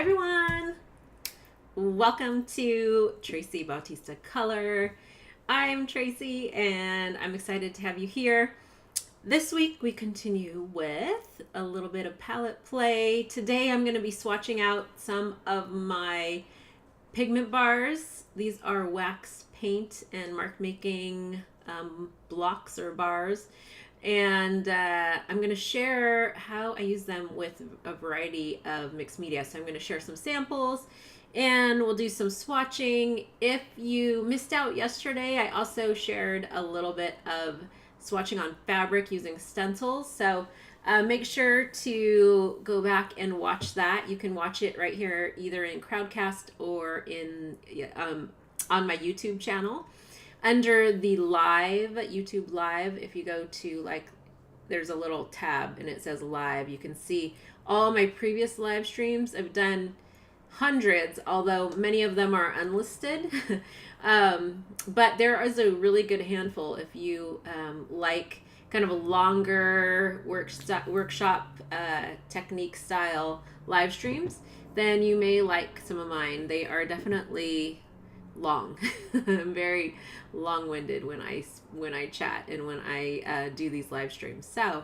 everyone! Welcome to Traci Bautista Color. I'm Traci and I'm excited to have you here. This week we continue with a little bit of palette play. Today I'm going to be swatching out some of my pigment bars. These are wax paint and mark making blocks or bars. And I'm going to share how I use them with a variety of mixed media. So I'm going to share some samples and we'll do some swatching. If you missed out yesterday, I also shared a little bit of swatching on fabric using Stencil. So make sure to go back and watch that. You can watch it right here, either in Crowdcast or in on my YouTube channel. Under the live, YouTube live, if you go to there's a little tab and it says live, you can see all my previous live streams. I've done hundreds, although many of them are unlisted. But there is a really good handful if you like kind of a longer workshop technique style live streams, then you may like some of mine. They are definitely long. I'm very long-winded when I chat and when I do these live streams. So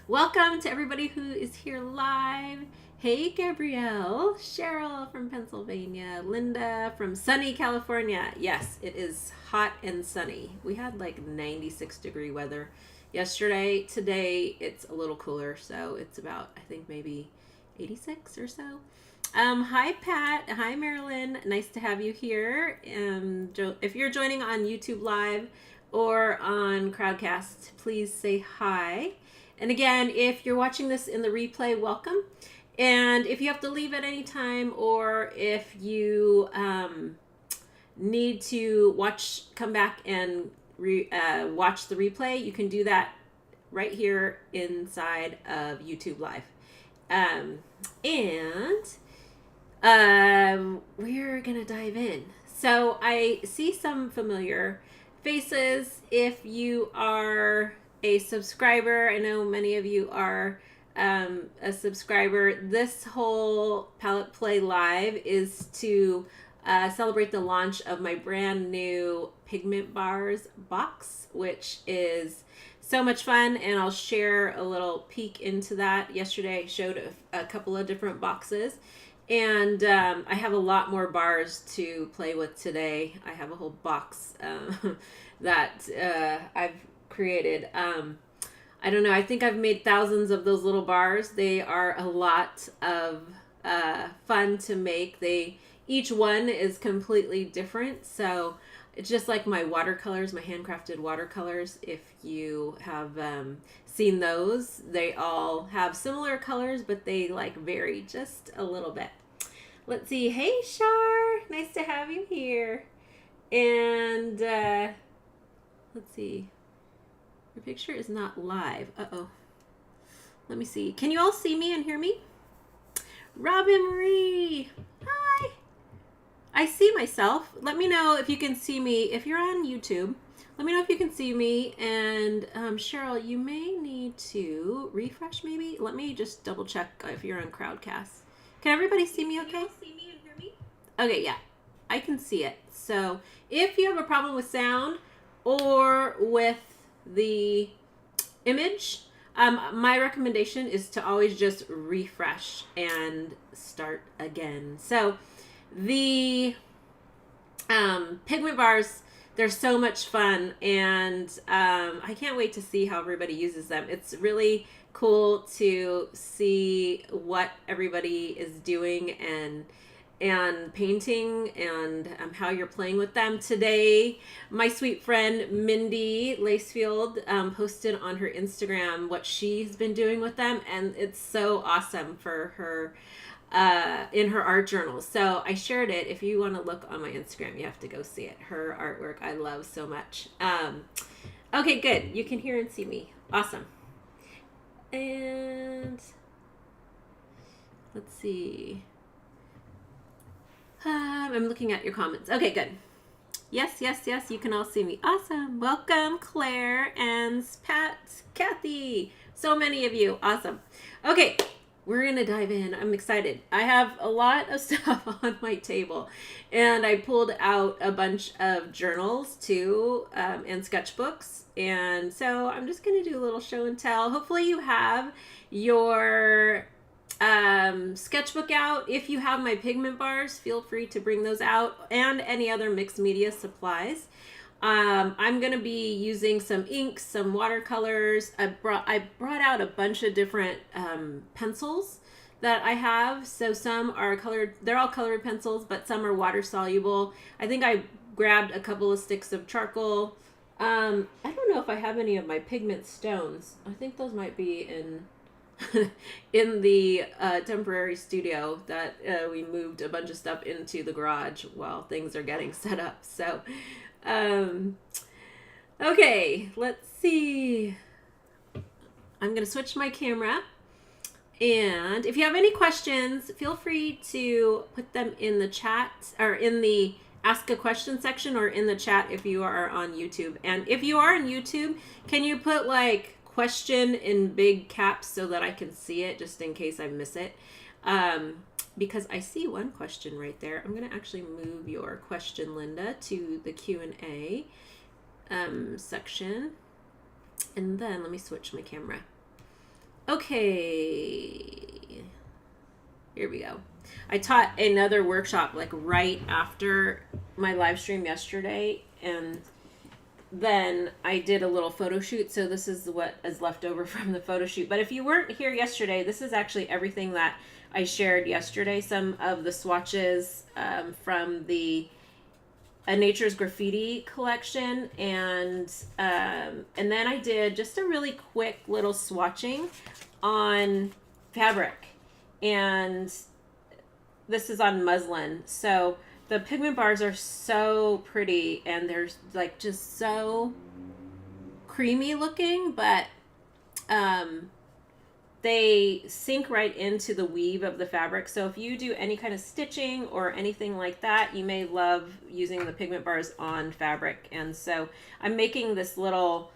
welcome to everybody who is here live. Hey Gabrielle, Cheryl from Pennsylvania, Linda from sunny California. Yes, it is hot and sunny. We had like 96-degree weather yesterday. Today it's a little cooler, so it's about, I think, maybe 86 or so. Hi Pat, hi Marilyn, nice to have you here. If you're joining on YouTube Live or on Crowdcast, please say hi. And again, if you're watching this in the replay, welcome. And if you have to leave at any time, or if you need to come back and watch the replay, you can do that right here inside of YouTube Live. We're gonna dive in. So I see some familiar faces. If you are a subscriber, I know many of you are a subscriber. This whole palette play live is to celebrate the launch of my brand new Pigment Bars box, which is so much fun, and I'll share a little peek into that. Yesterday I showed a couple of different boxes, and I have a lot more bars to play with today. I have a whole box that I've created. I don't know, I think I've made thousands of those little bars. They are a lot of fun to make. Each one is completely different, so it's just like my watercolors, my handcrafted watercolors. If you have seen those, they all have similar colors, but they vary just a little bit. Let's see. Hey, Shar. Nice to have you here. And let's see. Your picture is not live. Uh-oh. Let me see. Can you all see me and hear me? Robin Marie. Hi. I see myself. Let me know if you can see me. If you're on YouTube, let me know if you can see me. And Cheryl, you may need to refresh maybe. Let me just double check if you're on Crowdcast. Can everybody see me okay? Can you all see me and hear me? Okay, yeah. I can see it. So if you have a problem with sound or with the image, my recommendation is to always just refresh and start again. So the pigment bars, they're so much fun, and I can't wait to see how everybody uses them. It's really cool to see what everybody is doing and painting, and how you're playing with them. Today, my sweet friend Mindy Lacefield posted on her Instagram what she's been doing with them, and it's so awesome for her in her art journal. So I shared it. If you want to look on my Instagram, you have to go see it. Her artwork I love so much. Okay, good. You can hear and see me. Awesome. And let's see. I'm looking at your comments. Okay, good. Yes, you can all see me. Awesome. Welcome, Claire and Pat, Kathy. So many of you. Awesome. Okay, we're going to dive in. I'm excited. I have a lot of stuff on my table, and I pulled out a bunch of journals too, and sketchbooks. And so I'm just going to do a little show and tell. Hopefully you have your sketchbook out. If you have my pigment bars, feel free to bring those out, and any other mixed media supplies. I'm going to be using some inks, some watercolors. I brought out a bunch of different pencils that I have. So some are colored, they're all colored pencils, but some are water soluble. I think I grabbed a couple of sticks of charcoal. I don't know if I have any of my pigment stones. I think those might be in in the temporary studio that we moved a bunch of stuff into the garage while things are getting set up. So okay, let's see. I'm gonna switch my camera, and if you have any questions, feel free to put them in the chat, or in the ask a question section, or in the chat if you are on YouTube. And if you are on YouTube, can you put like question in big caps so that I can see it, just in case I miss it? Because I see one question right there. I'm going to actually move your question, Linda, to the Q&A section. And then let me switch my camera. Okay. Here we go. I taught another workshop like right after my live stream yesterday, and then I did a little photo shoot. So this is what is left over from the photo shoot. But if you weren't here yesterday, this is actually everything that I shared yesterday. Some of the swatches from the Nature's Graffiti collection, and then I did just a really quick little swatching on fabric, and this is on muslin. So the pigment bars are so pretty, and they're like just so creamy looking, but they sink right into the weave of the fabric. So if you do any kind of stitching or anything like that, you may love using the pigment bars on fabric. And so I'm making this little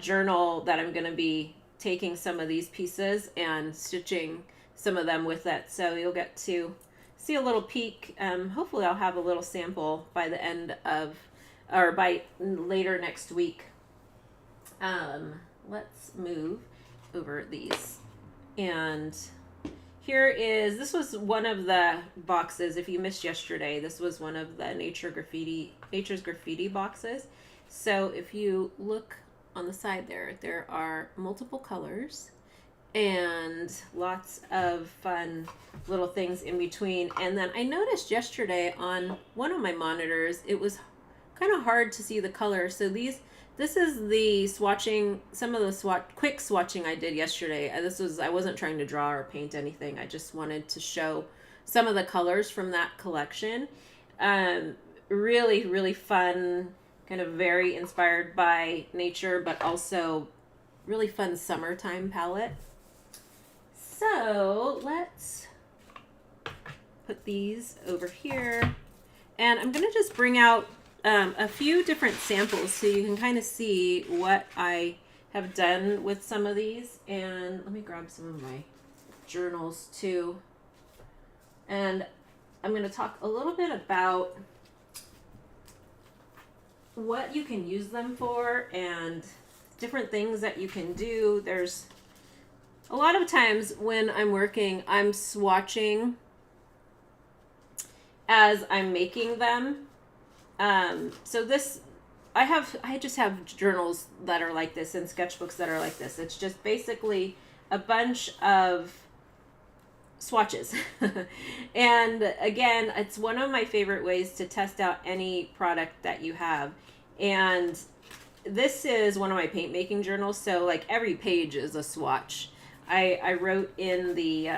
journal that I'm going to be taking some of these pieces and stitching some of them with it. So you'll get to see a little peek. Hopefully I'll have a little sample by the end of, or by later next week. Let's move over these. And here is, this was one of the boxes. If you missed yesterday, this was one of the Nature's Graffiti boxes. So if you look on the side there are multiple colors and lots of fun little things in between. And then I noticed yesterday on one of my monitors, it was kind of hard to see the color. So this is the swatching, some of the quick swatching I did yesterday. I wasn't trying to draw or paint anything. I just wanted to show some of the colors from that collection. Really, really fun, kind of very inspired by nature, but also really fun summertime palette. So let's put these over here. And I'm going to just bring out a few different samples so you can kind of see what I have done with some of these. And let me grab some of my journals too. And I'm going to talk a little bit about what you can use them for and different things that you can do. There's a lot of times when I'm working, I'm swatching as I'm making them. So this, I just have journals that are like this and sketchbooks that are like this. It's just basically a bunch of swatches. And again, it's one of my favorite ways to test out any product that you have. And this is one of my paint making journals. So like every page is a swatch. I wrote in the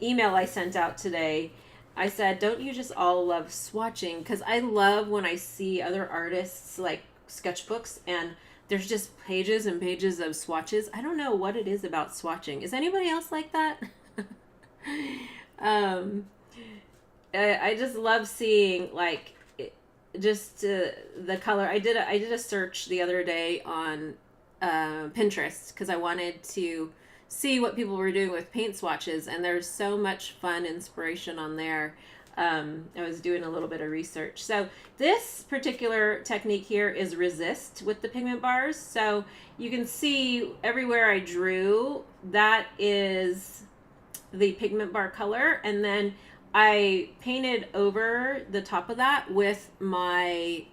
email I sent out today, I said, don't you just all love swatching? Because I love when I see other artists like sketchbooks and there's just pages and pages of swatches. I don't know what it is about swatching. Is anybody else like that? I just love seeing like the color. I did a search the other day on Pinterest because I wanted to see what people were doing with paint swatches, and there's so much fun inspiration on there. I was doing a little bit of research. So this particular technique here is resist with the pigment bars. So you can see everywhere I drew, that is the pigment bar color, and then I painted over the top of that with my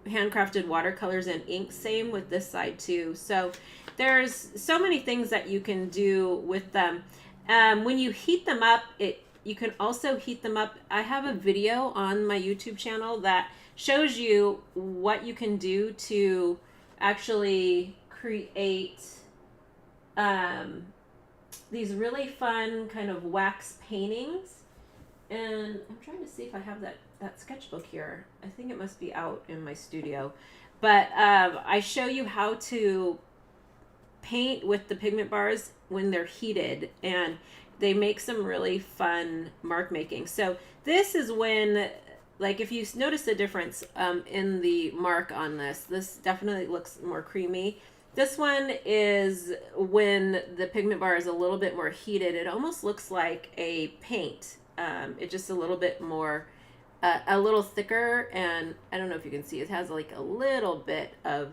handcrafted watercolors and ink. Same with this side too. So there's so many things that you can do with them. When you heat them up, you can also heat them up. I have a video on my YouTube channel that shows you what you can do to actually create these really fun kind of wax paintings. And I'm trying to see if I have that sketchbook here. I think it must be out in my studio. But I show you how to paint with the pigment bars when they're heated, and they make some really fun mark making. So this is when, like, if you notice the difference in the mark on this definitely looks more creamy. This one is when the pigment bar is a little bit more heated. It almost looks like a paint. It's just a little bit more, a little thicker, and I don't know if you can see, it has like a little bit of,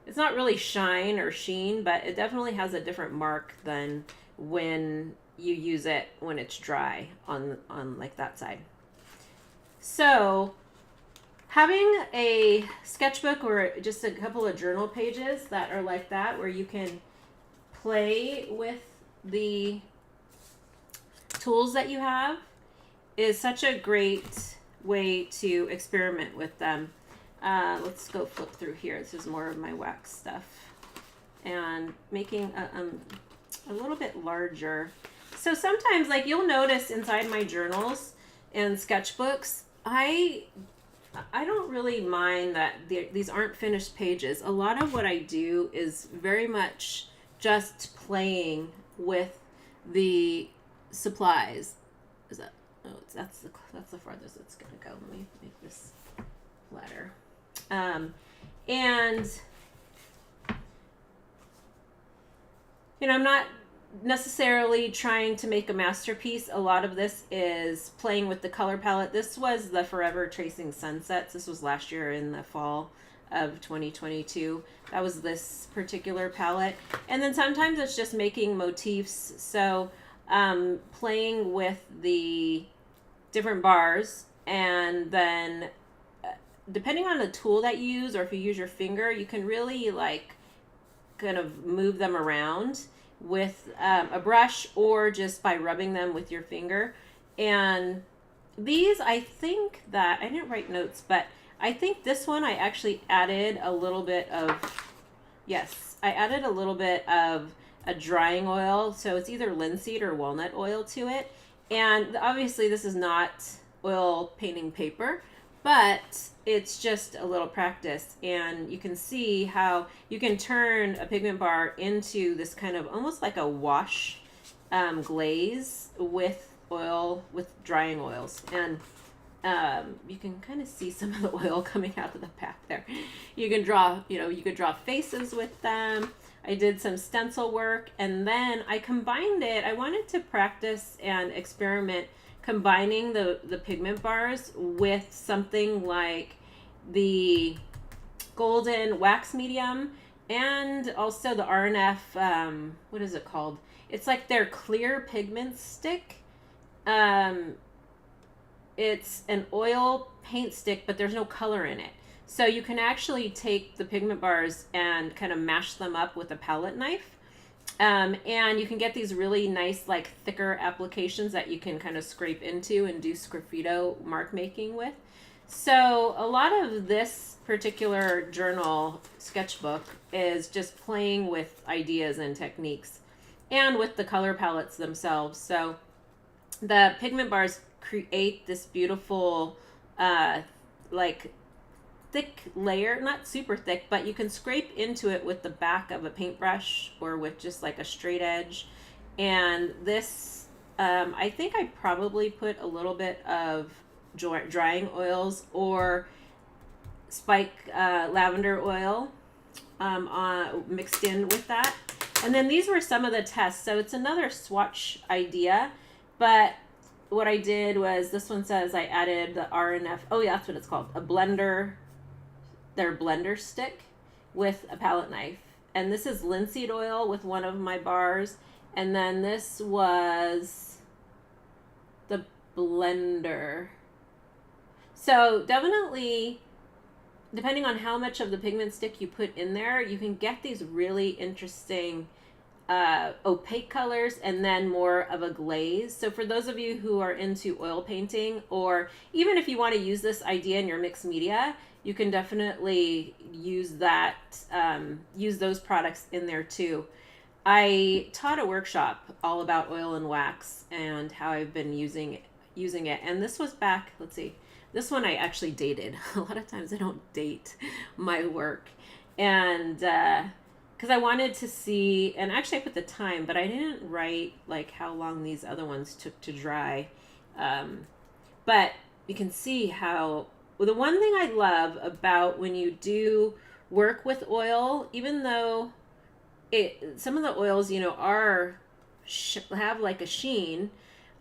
it's not really shine or sheen, but it definitely has a different mark than when you use it when it's dry on like that side. So having a sketchbook or just a couple of journal pages that are like that, where you can play with the tools that you have, is such a great way to experiment with them. Let's go flip through here. This is more of my wax stuff, and making a little bit larger. So sometimes, like, you'll notice inside my journals and sketchbooks, I don't really mind that these aren't finished pages. A lot of what I do is very much just playing with the supplies. Is that, oh, that's the farthest it's gonna go. Let me make this flatter. And you know, I'm not necessarily trying to make a masterpiece. A lot of this is playing with the color palette. This was the Forever Tracing Sunsets. This was last year in the fall of 2022. That was this particular palette. And then sometimes it's just making motifs. So playing with the different bars, and then depending on the tool that you use, or if you use your finger, you can really like kind of move them around with a brush, or just by rubbing them with your finger. And these, I think that, I didn't write notes, but I think this one I actually added a little bit of, yes, I added a little bit of a drying oil. So it's either linseed or walnut oil to it. And obviously this is not oil painting paper, but it's just a little practice, and you can see how you can turn a pigment bar into this kind of almost like a wash glaze with oil, with drying oils. And you can kind of see some of the oil coming out of the back there. You can draw, you could draw faces with them. I did some stencil work, and then I combined it. I wanted to practice and experiment combining the pigment bars with something like the golden wax medium, and also the RNF, what is it called? It's like their clear pigment stick. It's an oil paint stick, but there's no color in it. So you can actually take the pigment bars and kind of mash them up with a palette knife. And you can get these really nice, like, thicker applications that you can kind of scrape into and do sgraffito mark making with. So a lot of this particular journal sketchbook is just playing with ideas and techniques, and with the color palettes themselves. So the pigment bars create this beautiful, like, thick layer, not super thick, but you can scrape into it with the back of a paintbrush or with just like a straight edge. And this, I think I probably put a little bit of drying oils or spike lavender oil mixed in with that. And then these were some of the tests. So it's another swatch idea, but what I did was, this one says I added the RNF. Oh yeah, that's what it's called. A blender, their blender stick with a palette knife. And this is linseed oil with one of my bars. And then this was the blender. So definitely, depending on how much of the pigment stick you put in there, you can get these really interesting opaque colors and then more of a glaze. So for those of you who are into oil painting, or even if you want to use this idea in your mixed media, you can definitely use that, use those products in there too. I taught a workshop all about oil and wax and how I've been using it. And this was back, let's see, this one I actually dated. A lot of times I don't date my work. And because I wanted to see, and actually I put the time, but I didn't write like how long these other ones took to dry. But you can see how, well, the one thing I love about when you do work with oil, even though some of the oils, you know, have like a sheen,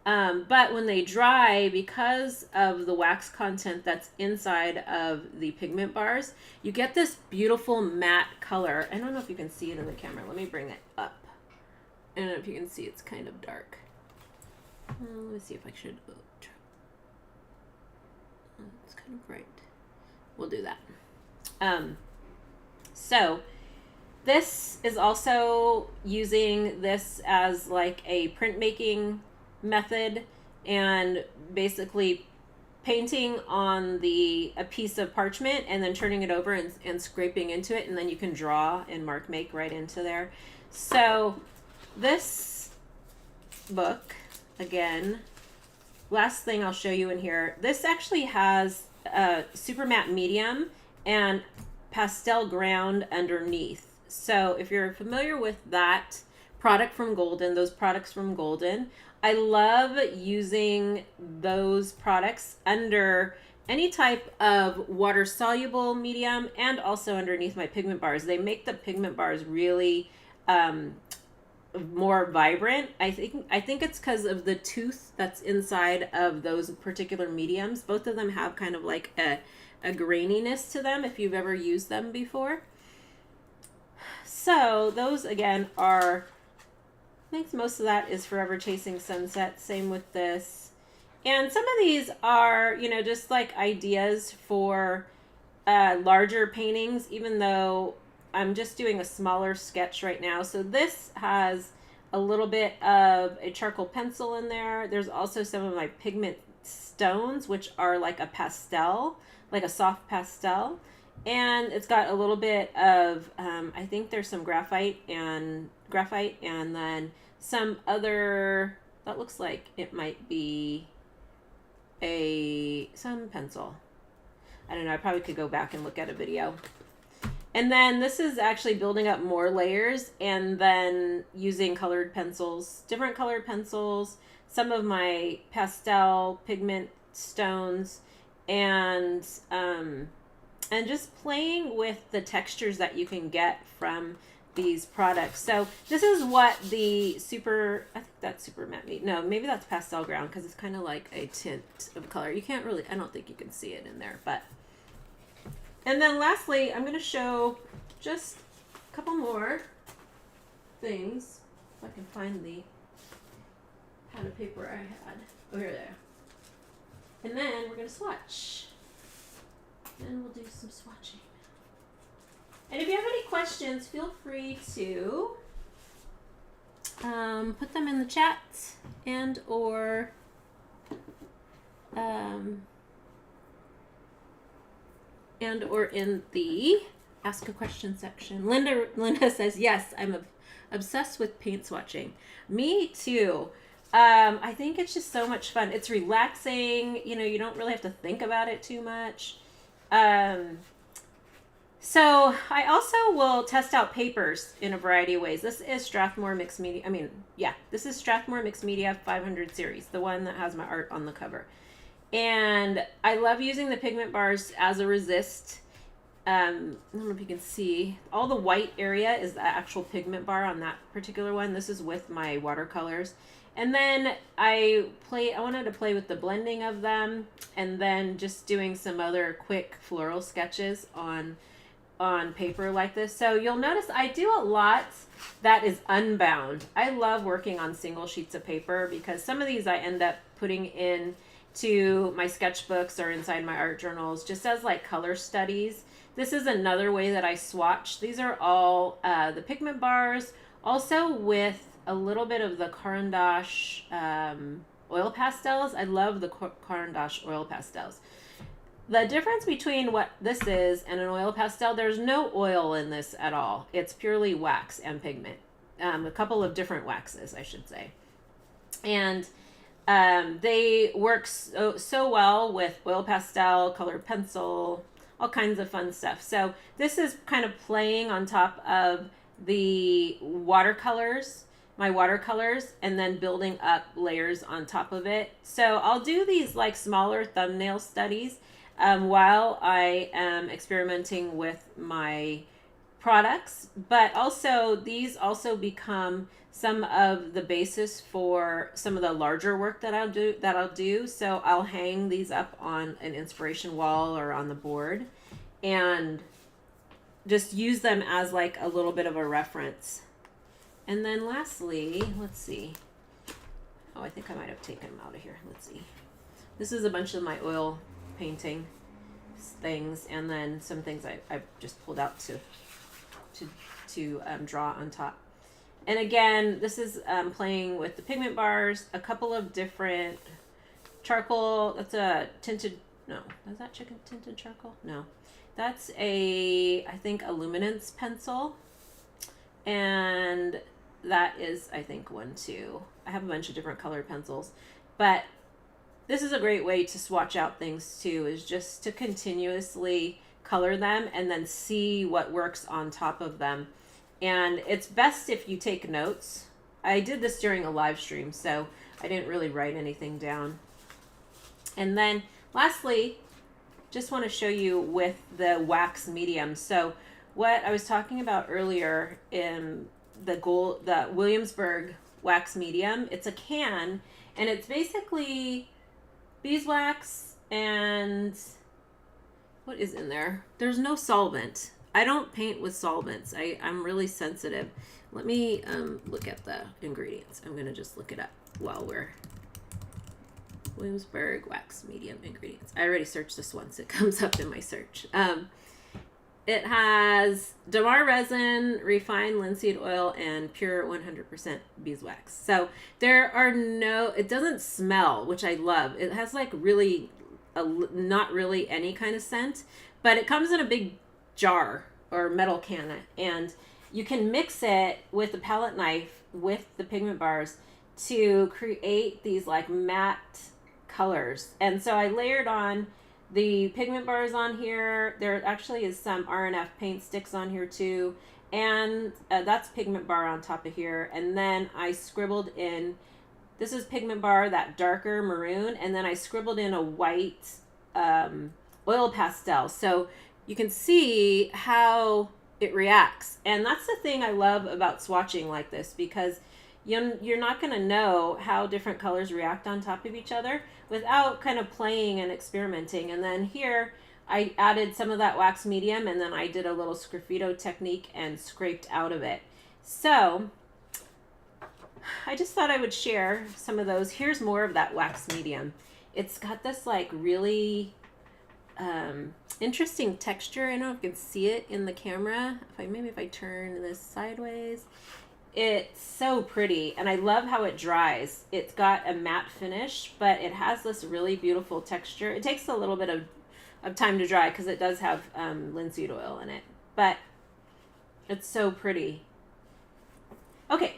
but when they dry, because of the wax content that's inside of the pigment bars, you get this beautiful matte color. I don't know if you can see it in the camera. Let me bring it up. I don't know if you can see, it's kind of dark. Let me see if I should. It's kind of bright. We'll do that. So this is also using this as like a printmaking method, and basically painting on a piece of parchment and then turning it over and scraping into it, and then you can draw and mark make right into there. So this book, again, last thing I'll show you in here, this actually has a super matte medium and pastel ground underneath. So if you're familiar with that product from Golden, those products from Golden, I love using those products under any type of water soluble medium and also underneath my pigment bars. They make the pigment bars really more vibrant. I think it's because of the tooth that's inside of those particular mediums. Both of them have kind of like a graininess to them if you've ever used them before. So those again are, I think most of that is Forever Chasing Sunset. Same with this. And some of these are, you know, just like ideas for larger paintings, even though I'm just doing a smaller sketch right now. So this has a little bit of a charcoal pencil in there. There's also some of my pigment stones, which are like a pastel, like a soft pastel. And it's got a little bit of, I think there's some graphite and then some other, that looks like it might be some pencil. I don't know, I probably could go back and look at a video. And then this is actually building up more layers and then using colored pencils, different colored pencils, some of my pastel pigment stones, and just playing with the textures that you can get from these products. So this is what the I think that's super matte, no, maybe that's pastel ground because it's kind of like a tint of color. You can't really, I don't think you can see it in there, but. And then lastly, I'm going to show just a couple more things. If I can find the pad of paper I had. Oh, here they are. And then we're going to swatch. And we'll do some swatching. And if you have any questions, feel free to put them in the chat and or in the ask a question section. Linda says, yes, I'm obsessed with paint swatching. Me too. I think it's just so much fun. It's relaxing. You know, you don't really have to think about it too much. So I also will test out papers in a variety of ways. This is Strathmore Mixed Media. This is Strathmore Mixed Media 500 series, the one that has my art on the cover. And I love using the pigment bars as a resist. I don't know if you can see, all the white area is the actual pigment bar on that particular one. This is with my watercolors. And then I wanted to play with the blending of them, and then just doing some other quick floral sketches on paper like this. So you'll notice I do a lot that is unbound. I love working on single sheets of paper because some of these I end up putting in to my sketchbooks or inside my art journals just as like color studies. This is another way that I swatch. These are all the pigment bars, also with a little bit of the Caran d'Ache oil pastels. I love the Caran d'Ache oil pastels. The difference between what this is and an oil pastel, there's no oil in this at all. It's purely wax and pigment. A couple of different waxes, I should say. And they work so well with oil pastel, colored pencil, all kinds of fun stuff. So this is kind of playing on top of the watercolors, my watercolors, and then building up layers on top of it. So I'll do these like smaller thumbnail studies while I am experimenting with my products, but also these also become some of the basis for some of the larger work that I'll do. So I'll hang these up on an inspiration wall or on the board and just use them as like a little bit of a reference. And then lastly, let's see. Oh, I think I might have taken them out of here. Let's see. This is a bunch of my oil painting things, and then some things I've just pulled out to draw on top. And again, this is playing with the pigment bars, a couple of different charcoal. That's a tinted, no, is that chicken tinted charcoal? No, that's I think a luminance pencil. And that is, I think, one too. I have a bunch of different colored pencils, but this is a great way to swatch out things too, is just to continuously color them and then see what works on top of them. And it's best if you take notes. I did this during a live stream, so I didn't really write anything down. And then lastly, just want to show you with the wax medium. So what I was talking about earlier in the Williamsburg wax medium, it's a can, and it's basically beeswax and what is in there? There's no solvent. I don't paint with solvents. I'm really sensitive. Let me look at the ingredients. I'm gonna just look it up while we're Williamsburg wax medium ingredients. I already searched this once. It comes up in my search. It has damar resin, refined linseed oil, and pure 100% beeswax. So there are it doesn't smell, which I love. It has like really, not really any kind of scent, but it comes in a big jar or metal can, and you can mix it with a palette knife with the pigment bars to create these like matte colors. And so I layered on the pigment bars on here. There actually is some RNF paint sticks on here too, and that's pigment bar on top of here. And then I scribbled in, this is pigment bar, that darker maroon, and then I scribbled in a white oil pastel, so you can see how it reacts. And that's the thing I love about swatching like this, because you're not going to know how different colors react on top of each other without kind of playing and experimenting. And then here I added some of that wax medium, and then I did a little sgraffito technique and scraped out of it. So I just thought I would share some of those. Here's more of that wax medium. It's got this like really interesting texture. I don't know if you can see it in the camera. Maybe if I turn this sideways. It's so pretty, and I love how it dries. It's got a matte finish, but it has this really beautiful texture. It takes a little bit of time to dry because it does have linseed oil in it, but it's so pretty. Okay,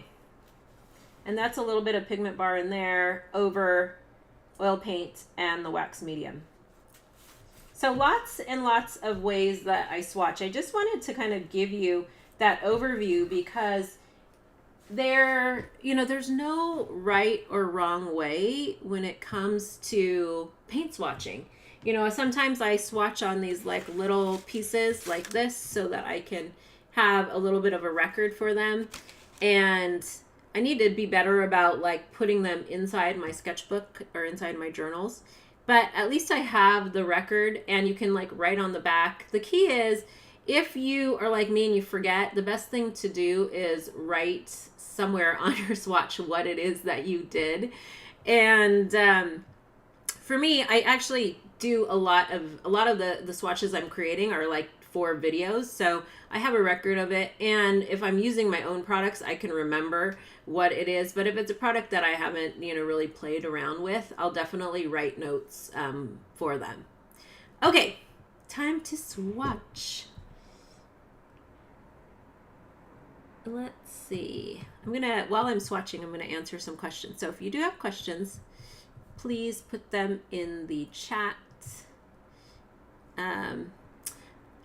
and that's a little bit of pigment bar in there over oil paint and the wax medium. So lots and lots of ways that I swatch. I just wanted to kind of give you that overview because there's no right or wrong way when it comes to paint swatching. You know, sometimes I swatch on these like little pieces like this so that I can have a little bit of a record for them. And I need to be better about like putting them inside my sketchbook or inside my journals. But at least I have the record, and you can like write on the back. The key is, if you are like me and you forget, the best thing to do is write somewhere on your swatch what it is that you did. And for me, I actually do a lot of the swatches I'm creating are like for videos, so I have a record of it, and if I'm using my own products, I can remember what it is. But if it's a product that I haven't, you know, really played around with, I'll definitely write notes for them. Okay, time to swatch. Let's see. While I'm swatching, I'm gonna answer some questions. So if you do have questions, please put them in the chat.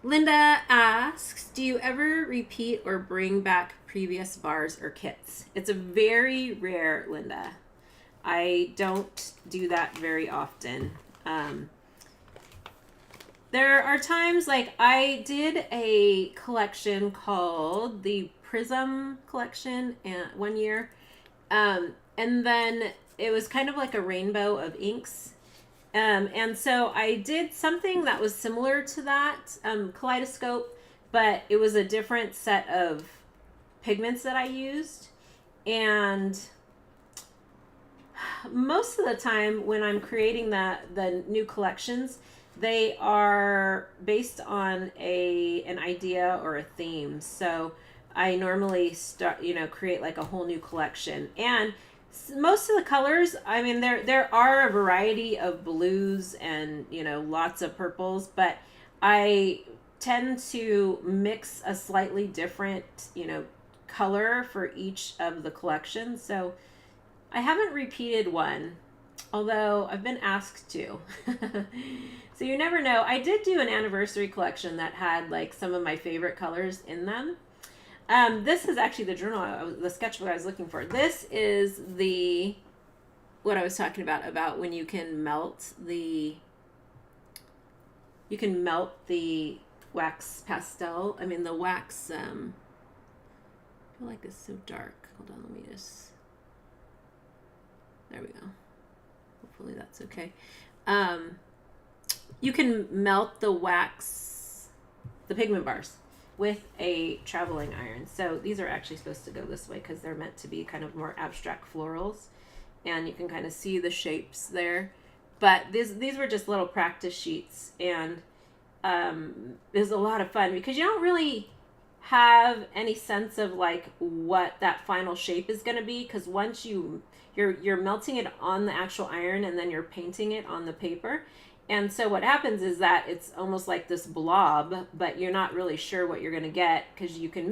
Linda asks, do you ever repeat or bring back previous bars or kits? It's a very rare, Linda. I don't do that very often. There are times, like I did a collection called the Prism collection one year. And then it was kind of like a rainbow of inks. And so I did something that was similar to that, kaleidoscope, but it was a different set of pigments that I used. And most of the time when I'm creating the new collections, they are based on an idea or a theme. So I normally create like a whole new collection. And most of the colors, I mean, there are a variety of blues and, you know, lots of purples, but I tend to mix a slightly different, you know, color for each of the collections. So I haven't repeated one, although I've been asked to. So you never know. I did do an anniversary collection that had like some of my favorite colors in them. This is actually the journal, the sketchbook I was looking for. This is what I was talking about when you can melt the wax pastel. I mean, the wax, I feel like it's so dark. Hold on, let me just, there we go. Hopefully that's okay. You can melt the wax, the pigment bars, with a traveling iron. So these are actually supposed to go this way because they're meant to be kind of more abstract florals, and you can kind of see the shapes there. But these were just little practice sheets, and it was a lot of fun because you don't really have any sense of like what that final shape is going to be, because once you're melting it on the actual iron and then you're painting it on the paper. And so what happens is that it's almost like this blob, but you're not really sure what you're going to get, because you can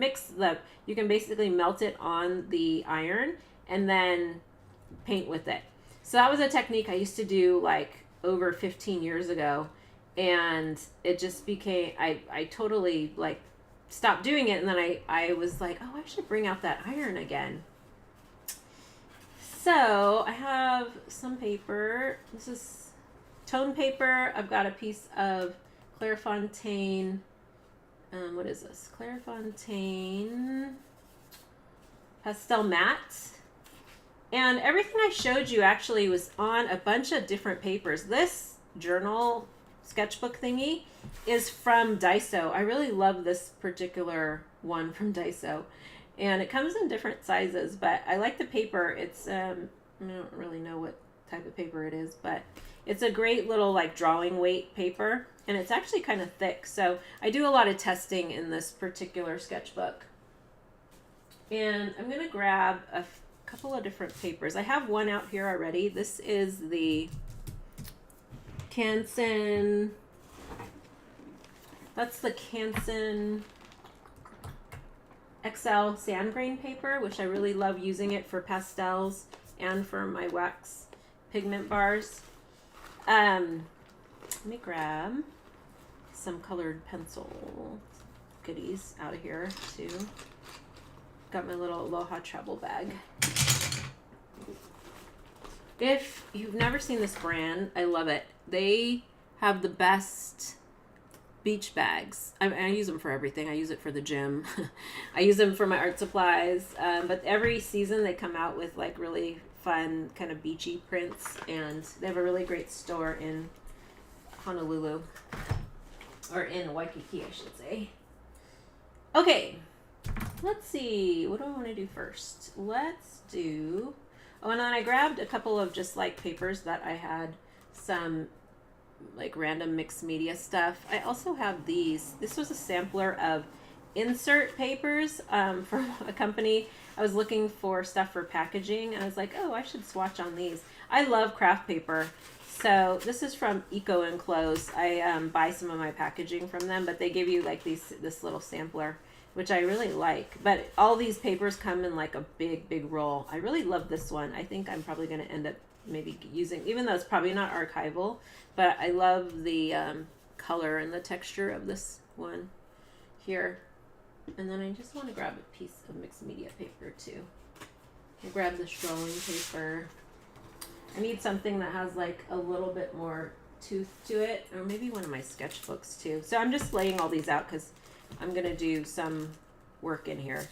you can basically melt it on the iron and then paint with it. So that was a technique I used to do like over 15 years ago, and it just became, I totally like stopped doing it, and then I was like, oh, I should bring out that iron again. So I have some paper. This is tone paper. I've got a piece of Clairefontaine. What is this? Clairefontaine pastel matte. And everything I showed you actually was on a bunch of different papers. This journal sketchbook thingy is from Daiso. I really love this particular one from Daiso. And it comes in different sizes, but I like the paper. It's, I don't really know what type of paper it is, but it's a great little like drawing weight paper, and it's actually kind of thick. So I do a lot of testing in this particular sketchbook. And I'm going to grab a couple of different papers. I have one out here already. This is the Canson. That's the Canson XL sand grain paper, which I really love using it for pastels and for my wax pigment bars. Let me grab some colored pencil goodies out of here too. Got my little Aloha travel bag. If you've never seen this brand, I love it. They have the best beach bags. I use them for everything. I use it for the gym. I use them for my art supplies. But every season they come out with like really fun kind of beachy prints, and they have a really great store in Honolulu, or in Waikiki, I should say. Okay, let's see. What do I want to do first? Let's do... Oh, and then I grabbed a couple of just like papers that I had some like random mixed media stuff. I also have these. This was a sampler of insert papers from a company. I was looking for stuff for packaging, and I was like, oh, I should swatch on these. I love craft paper. So this is from Eco Enclose. I buy some of my packaging from them, but they give you like this little sampler, which I really like. But all these papers come in like a big roll. I really love this one. I think I'm probably going to end up maybe using, even though it's probably not archival, but I love the color and the texture of this one here. And then I just want to grab a piece of mixed media paper too. I'll grab this drawing paper. I need something that has like a little bit more tooth to it, or maybe one of my sketchbooks too. So I'm just laying all these out because I'm going to do some work in here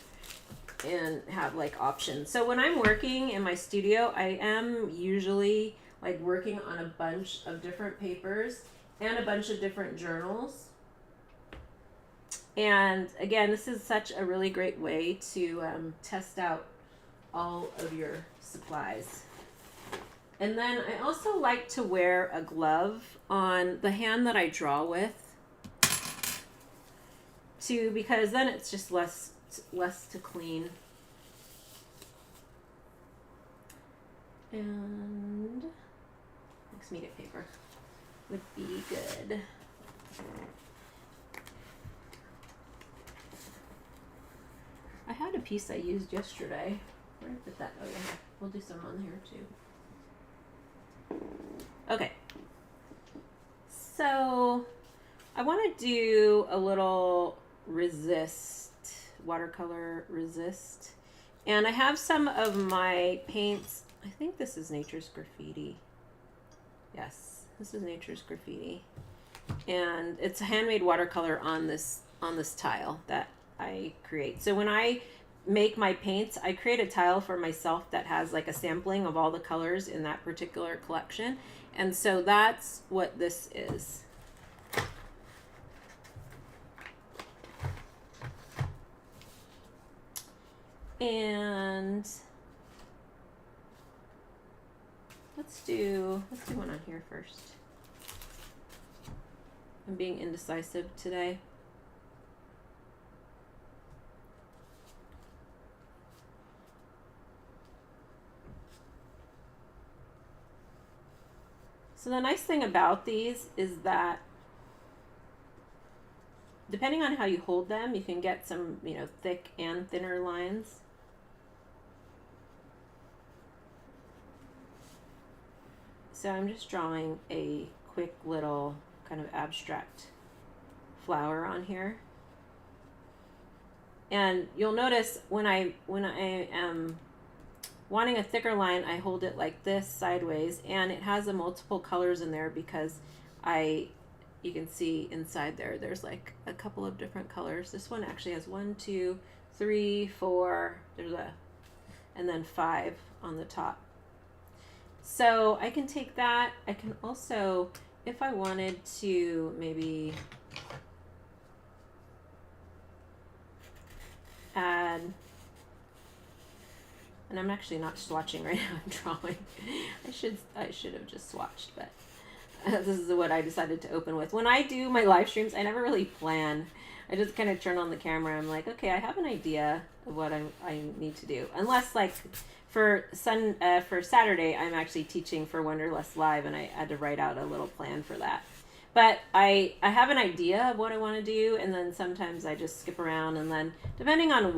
and have like options. So when I'm working in my studio, I am usually like working on a bunch of different papers and a bunch of different journals. And again, this is such a really great way to test out all of your supplies. And then I also like to wear a glove on the hand that I draw with too, because then it's just less to clean. And mixed media paper would be good. I had a piece I used yesterday. Where did I put that? Oh yeah, we'll do some on here too. Okay, so I want to do a little resist, watercolor resist, and I have some of my paints. I think this is Nature's Graffiti. Yes, this is Nature's Graffiti, and it's a handmade watercolor on this tile that I create. So when I make my paints, I create a tile for myself that has like a sampling of all the colors in that particular collection. And so that's what this is. And let's do one on here first. I'm being indecisive today. So the nice thing about these is that depending on how you hold them, you can get some, thick and thinner lines. So I'm just drawing a quick little kind of abstract flower on here. And you'll notice when I am wanting a thicker line, I hold it like this sideways, and it has a multiple colors in there because you can see inside there's like a couple of different colors. This one actually has 1, 2, 3, 4, and then 5 on the top. So I can take that. I can also, if I wanted to maybe add, and I'm actually not swatching right now, I'm drawing. I should have just swatched, but this is what I decided to open with. When I do my live streams, I never really plan. I just kind of turn on the camera. I'm like, okay, I have an idea of what I need to do. Unless like for Saturday, I'm actually teaching for Wonderlust Live, and I had to write out a little plan for that. But I have an idea of what I want to do, and then sometimes I just skip around, and then depending on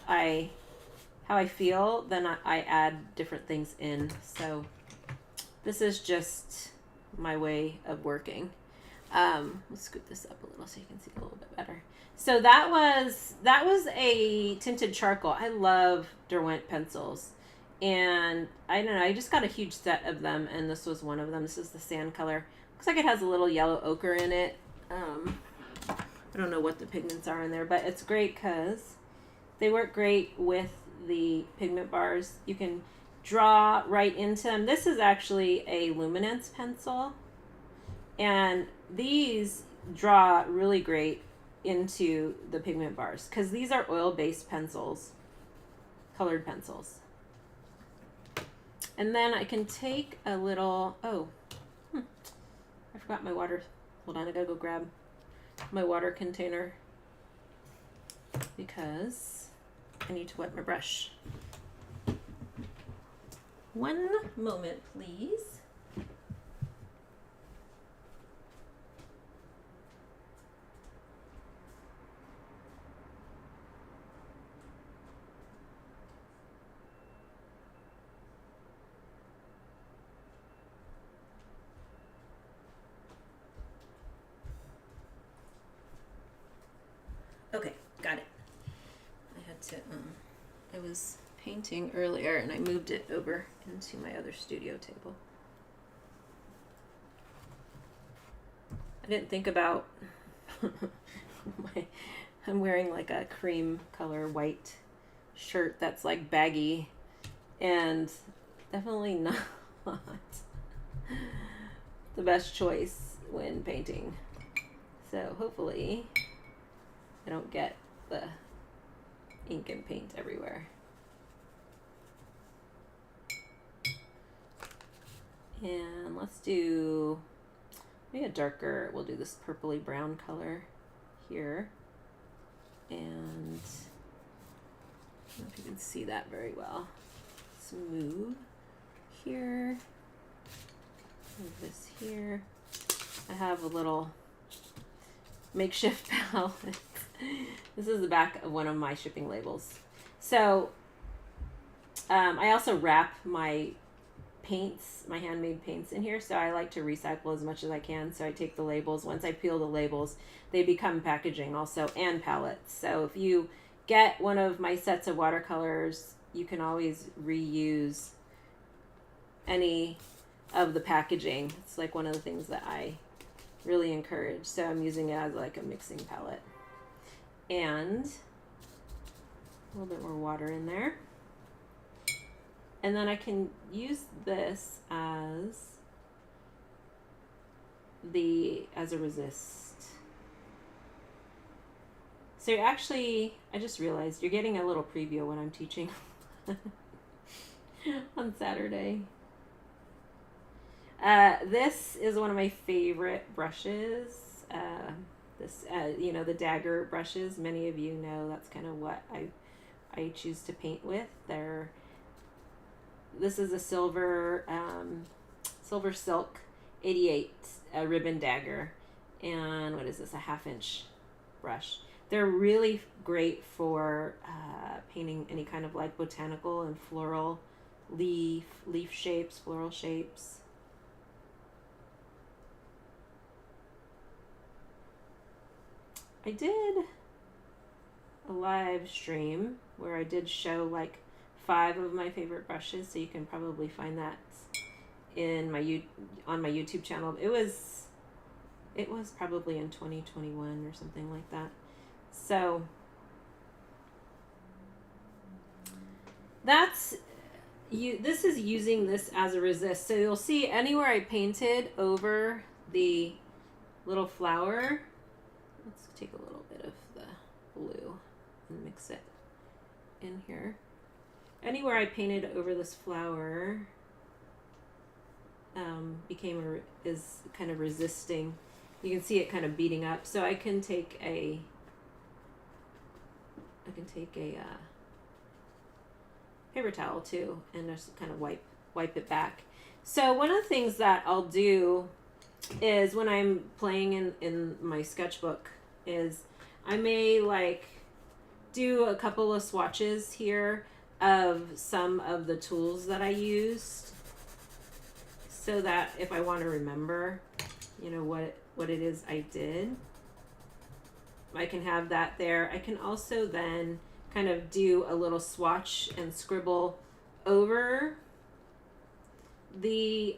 how I feel, then I add different things in. So this is just my way of working. Let's scoot this up a little so you can see a little bit better. So that was a tinted charcoal. I love Derwent pencils, And I don't know, I just got a huge set of them, and this was one of them. This is the sand color. Looks like it has a little yellow ochre in it. I don't know what the pigments are in there, but it's great because they work great with the pigment bars. You can draw right into them. This is actually a luminance pencil, and these draw really great into the pigment bars because these are oil-based pencils, colored pencils. And then I can take a little, I forgot my water. Hold on, I gotta go grab my water container because I need to wet my brush. One moment, please. Okay, got it. I had to, I was painting earlier and I moved it over into my other studio table. I didn't think about I'm wearing like a cream color white shirt that's like baggy and definitely not the best choice when painting. So hopefully I don't get the ink and paint everywhere. And let's do maybe a darker, we'll do this purpley brown color here. And I don't know if you can see that very well. Let's move here, move this here. I have a little makeshift palette. This is the back of one of my shipping labels. So I also wrap my paints, my handmade paints in here, so I like to recycle as much as I can. So I take the labels, once I peel the labels, they become packaging also, and palettes. So if you get one of my sets of watercolors, you can always reuse any of the packaging. It's like one of the things that I really encourage. So I'm using it as like a mixing palette. And a little bit more water in there. And then I can use this as a resist. So you're actually, I just realized you're getting a little preview when I'm teaching on Saturday. This is one of my favorite brushes. You know, the dagger brushes. Many of you know that's kind of what I choose to paint with. This is a silver silk 88 ribbon dagger, and what is this? A 1/2 inch brush. They're really great for painting any kind of like botanical and floral leaf shapes, floral shapes. I did a live stream where I did show like 5 of my favorite brushes, so you can probably find that in on my YouTube channel. It was probably in 2021 or something like that. So this is using this as a resist. So you'll see anywhere I painted over the little flower. Let's take a little bit of the blue and mix it in here. Anywhere I painted over this flower is kind of resisting. You can see it kind of beating up. So I can take a paper towel too and just kind of wipe it back. So one of the things that I'll do is when I'm playing in my sketchbook is I may like do a couple of swatches here of some of the tools that I used, so that if I want to remember, you know, what it is I did, I can have that there. I can also then kind of do a little swatch and scribble over the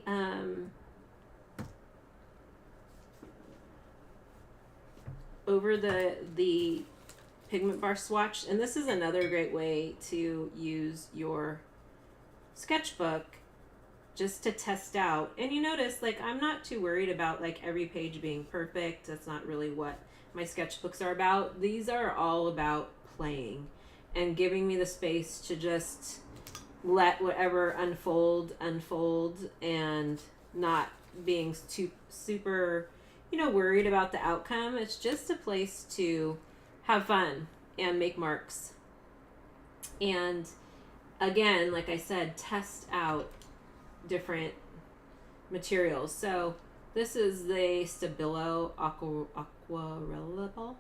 pigment bar swatch. And this is another great way to use your sketchbook just to test out. And you notice, like, I'm not too worried about like every page being perfect. That's not really what my sketchbooks are about. These are all about playing and giving me the space to just let whatever unfold, and not being too super, you know, worried about the outcome. It's just a place to have fun and make marks. And again, like I said, test out different materials. So this is the Stabilo Aquarellable.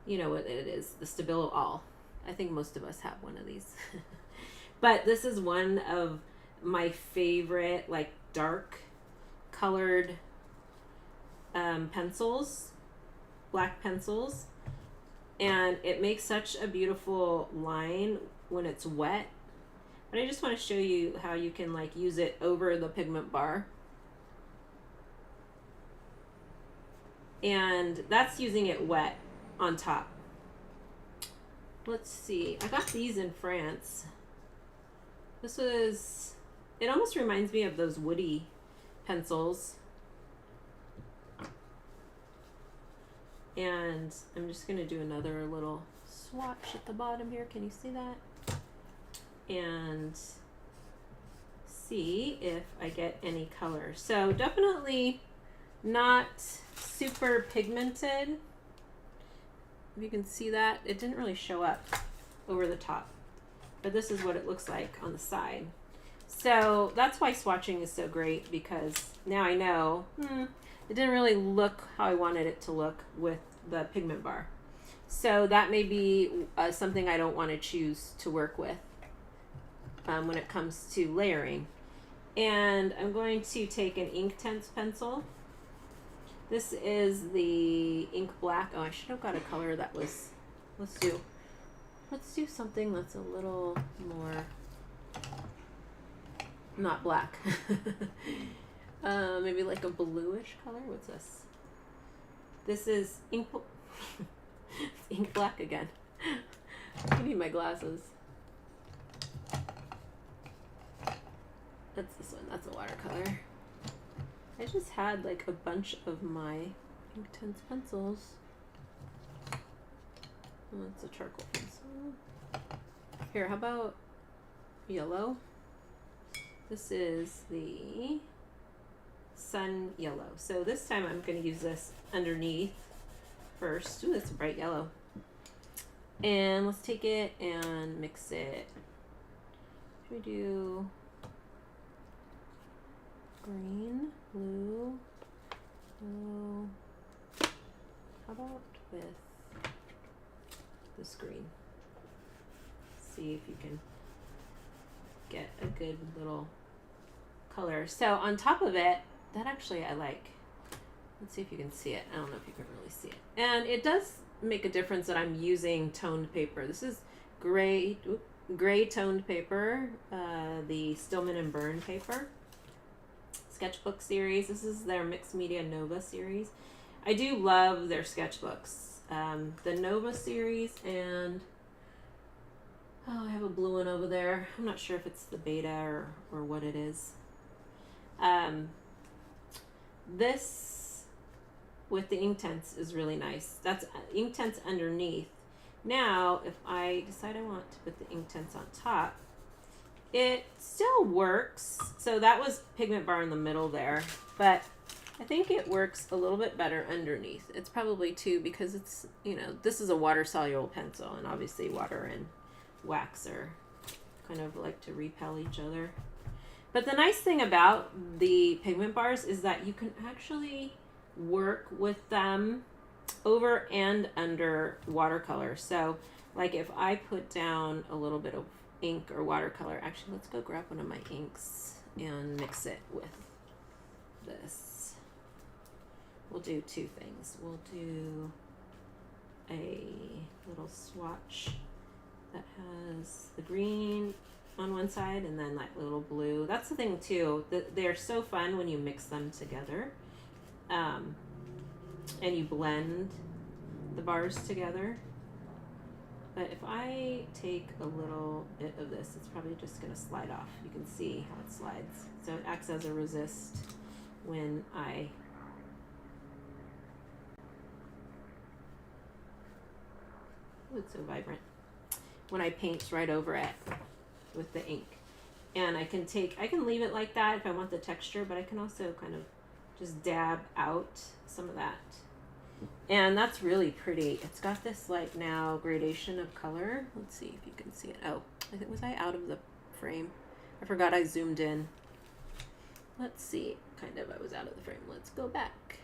You know what it is, the Stabilo All. I think most of us have one of these. But this is one of my favorite, like, dark colored pencils, black pencils. And it makes such a beautiful line when it's wet. But I just want to show you how you can, like, use it over the pigment bar. And that's using it wet on top. Let's see. I got these in France. This was, it almost reminds me of those woody pencils. And I'm just going to do another little swatch at the bottom here. Can you see that? And see if I get any color. So definitely not super pigmented. If you can see that, it didn't really show up over the top, but this is what it looks like on the side. So that's why swatching is so great, because now I know it didn't really look how I wanted it to look with the pigment bar. So that may be something I don't want to choose to work with when it comes to layering. And I'm going to take an Inktense pencil. This is the ink black. Oh, I should have got a color that was, let's do something that's a little more, not black. Maybe like a bluish color. What's this? This is ink, ink black again. I need my glasses. That's this one. That's a watercolor. I just had like a bunch of my Inktense pencils. Oh, that's a charcoal pencil. Here, how about yellow? This is the sun yellow. So this time I'm going to use this underneath first. Ooh, that's a bright yellow. And let's take it and mix it. Should we do green, blue, blue? How about with this green? See if you can get a good little color. So on top of it, that actually I like. Let's see if you can see it. I don't know if you can really see it. And it does make a difference that I'm using toned paper. This is gray toned paper, the Stillman and Burn paper. Sketchbook series. This is their Mixed Media Nova series. I do love their sketchbooks. The Nova series, and oh, I have a blue one over there. I'm not sure if it's the beta or what it is. This with the Inktense is really nice. That's Inktense underneath. Now, if I decide I want to put the Inktense on top, it still works. So that was pigment bar in the middle there, but I think it works a little bit better underneath. It's probably too, because it's, you know, this is a water soluble pencil, and obviously water and wax are kind of like to repel each other. But the nice thing about the pigment bars is that you can actually work with them over and under watercolor. So like if I put down a little bit of ink or watercolor, actually let's go grab one of my inks and mix it with this. We'll do two things. We'll do a little swatch that has the green on one side and then that little blue. That's the thing too, that they're so fun when you mix them together, and you blend the bars together. But if I take a little bit of this, it's probably just going to slide off. You can see how it slides. So it acts as a resist when I it's so vibrant. When I paint right over it with the ink. And I can leave it like that if I want the texture, but I can also kind of just dab out some of that. And that's really pretty. It's got this like now gradation of color. Let's see if you can see it. Oh, was I out of the frame? I forgot I zoomed in. Let's see. Kind of, I was out of the frame. Let's go back.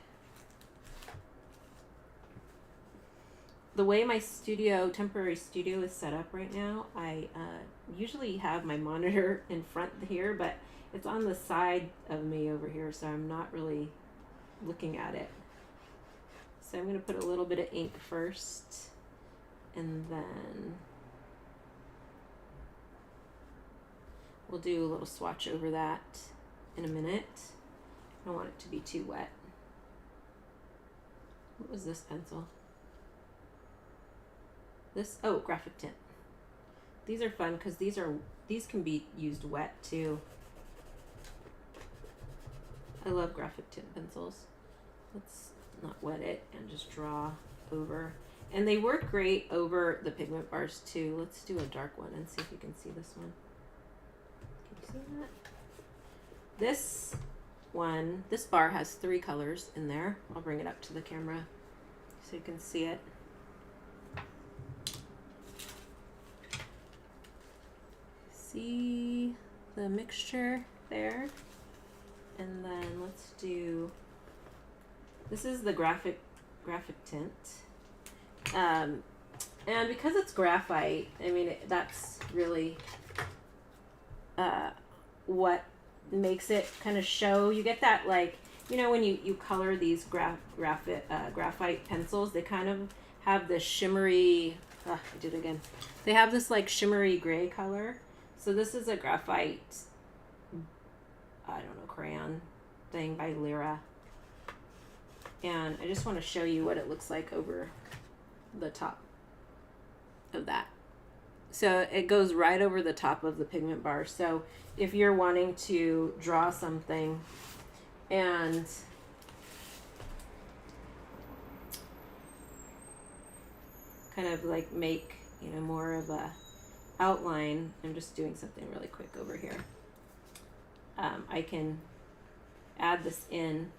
The way my temporary studio is set up right now, I usually have my monitor in front here, but it's on the side of me over here, so I'm not really looking at it. So I'm going to put a little bit of ink first, and then we'll do a little swatch over that in a minute. I don't want it to be too wet. What was this pencil? Oh, graphic tint. These are fun because these can be used wet too. I love graphic tint pencils. Let's not wet it and just draw over. And they work great over the pigment bars too. Let's do a dark one and see if you can see this one. Can you see that? This bar has 3 colors in there. I'll bring it up to the camera so you can see it. See the mixture there? And then let's do, this is the graphic tint. And because it's graphite, I mean, that's really what makes it kind of show. You get that, like, you know, when you color these graphite pencils, they kind of have this shimmery, I did it again. They have this like shimmery gray color. So this is a graphite, I don't know, crayon thing by Lyra. And I just want to show you what it looks like over the top of that. So it goes right over the top of the pigment bar. So if you're wanting to draw something and kind of like make, you know, more of a outline, I'm just doing something really quick over here. I can add this in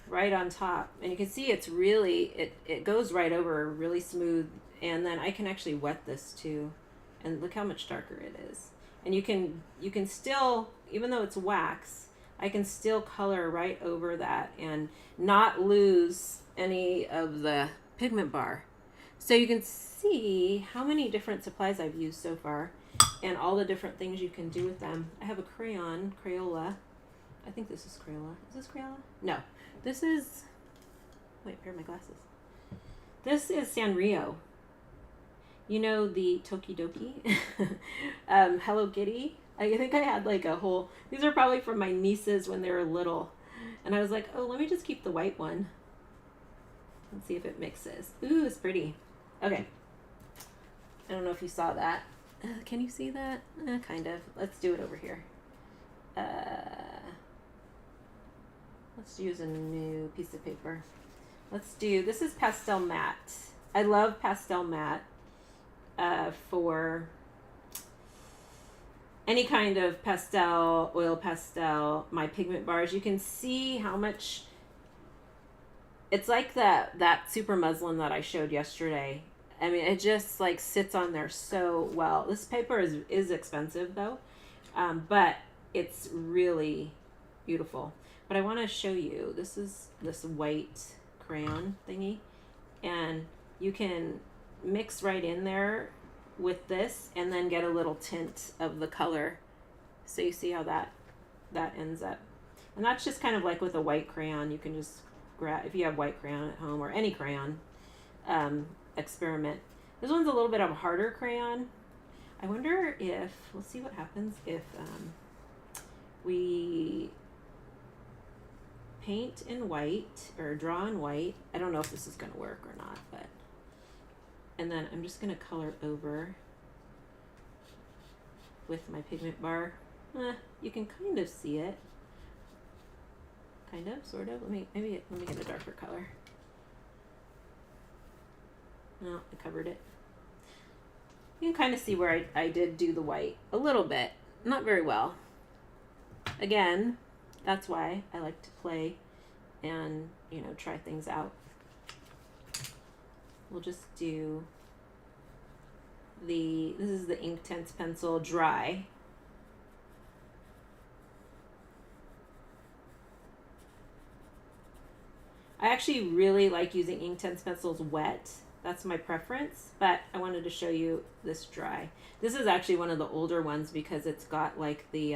right on top, and you can see it's really, it goes right over really smooth, and then I can actually wet this too, and look how much darker it is. And you can still, even though it's wax, I can still color right over that and not lose any of the pigment bar. So you can see how many different supplies I've used so far and all the different things you can do with them. I have a Crayola. I think this is Crayola. Is this Crayola? No. This is, wait, where are my glasses? This is Sanrio. You know the Tokidoki? Hello Kitty? I think I had like a whole, these are probably from my nieces when they were little. And I was like, oh, let me just keep the white one. Let's see if it mixes. Ooh, it's pretty. Okay. I don't know if you saw that. Can you see that? Kind of. Let's do it over here. Let's use a new piece of paper. This is pastel matte. I love pastel matte for any kind of pastel, oil pastel, my pigment bars. You can see how much, it's like that super muslin that I showed yesterday. I mean, it just like sits on there so well. This paper is expensive though, but it's really beautiful. But I want to show you, this is this white crayon thingy, and you can mix right in there with this and then get a little tint of the color. So you see how that ends up. And that's just kind of like with a white crayon. You can just grab, if you have white crayon at home or any crayon, experiment. This one's a little bit of a harder crayon. I wonder if, we'll see what happens if we paint in white or draw in white. I don't know if this is going to work or not, but, and then I'm just going to color over with my pigment bar. You can kind of see it. Kind of, sort of. Let me get a darker color. No, I covered it. You can kind of see where I did do the white a little bit, not very well. Again, that's why I like to play and, you know, try things out. We'll just do this is the Inktense pencil dry. I actually really like using Inktense pencils wet. That's my preference, but I wanted to show you this dry. This is actually one of the older ones because it's got like the,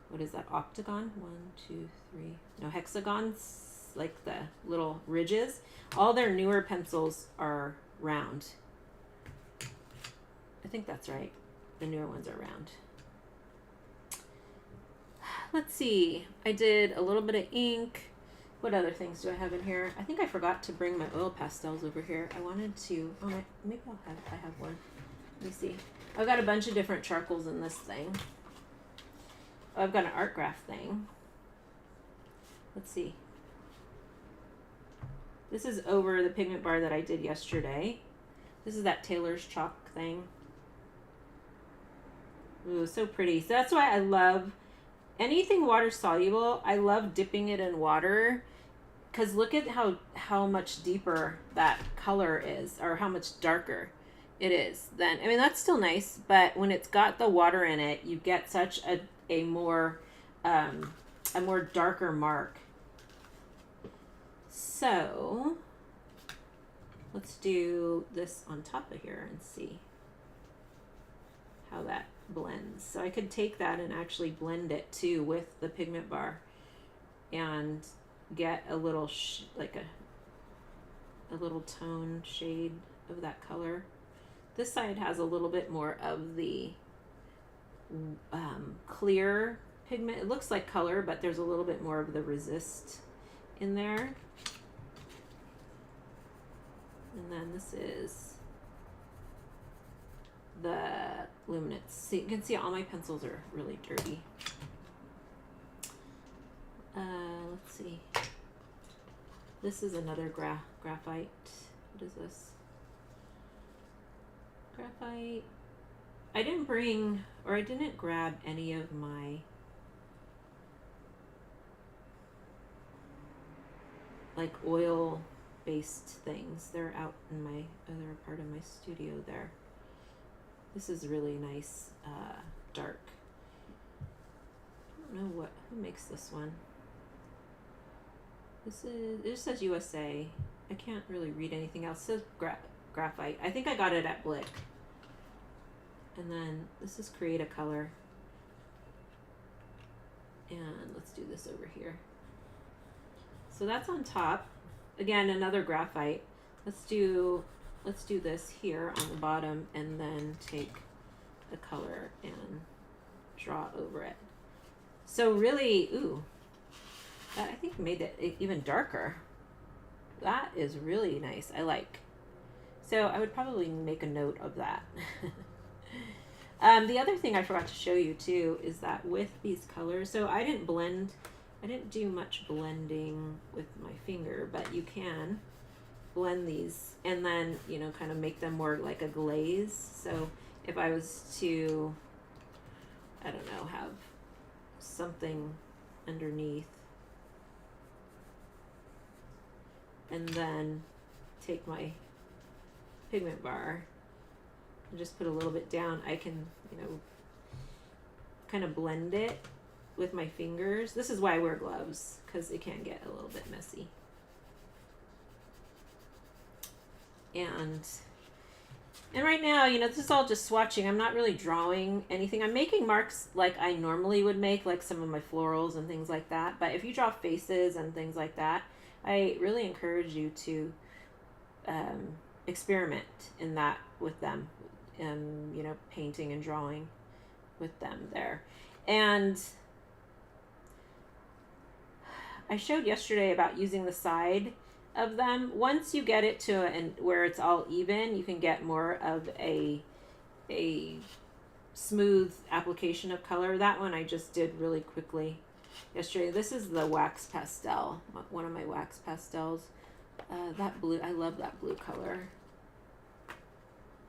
what is that, octagon? 1, 2, 3, no, hexagons, like the little ridges. All their newer pencils are round. I think that's right. The newer ones are round. Let's see. I did a little bit of ink. What other things do I have in here? I think I forgot to bring my oil pastels over here. I wanted to, oh, maybe I have one. Let me see. I've got a bunch of different charcoals in this thing. Oh, I've got an art graph thing. Let's see. This is over the pigment bar that I did yesterday. This is that Taylor's chalk thing. Ooh, so pretty. So that's why I love anything water soluble. I love dipping it in water because look at how much deeper that color is, or how much darker it is. Then I mean that's still nice, but when it's got the water in it, you get such a more darker mark. So let's do this on top of here and see how that blends. So I could take that and actually blend it too with the pigment bar and get a little like a little tone shade of that color. This side has a little bit more of the clear pigment. It looks like color, but there's a little bit more of the resist in there. And then this is the luminance. So you can see all my pencils are really dirty. Let's see. This is another graphite. What is this? Graphite. I didn't bring, or I didn't grab any of my like oil based things. They're out in my other part of my studio there. This is really nice, dark. I don't know who makes this one. It just says USA. I can't really read anything else. It says graphite. I think I got it at Blick. And then this is Create a Color. And let's do this over here. So that's on top. Again, another graphite. Let's do this here on the bottom and then take the color and draw over it. So really, ooh, that I think made it even darker. That is really nice. I like. So I would probably make a note of that. The other thing I forgot to show you too is that with these colors, so I didn't do much blending with my finger, but you can blend these and then, you know, kind of make them more like a glaze. So if I was to, I don't know, have something underneath and then take my pigment bar and just put a little bit down, I can, you know, kind of blend it with my fingers. This is why I wear gloves, because it can get a little bit messy. And right now, you know, this is all just swatching. I'm not really drawing anything. I'm making marks like I normally would make, like some of my florals and things like that. But if you draw faces and things like that, I really encourage you to experiment in that with them, and you know, painting and drawing with them there. And I showed yesterday about using the side of them. Once you get it to and where it's all even, you can get more of a smooth application of color. That one I just did really quickly yesterday. This is the wax pastel, one of my wax pastels. That blue, I love that blue color.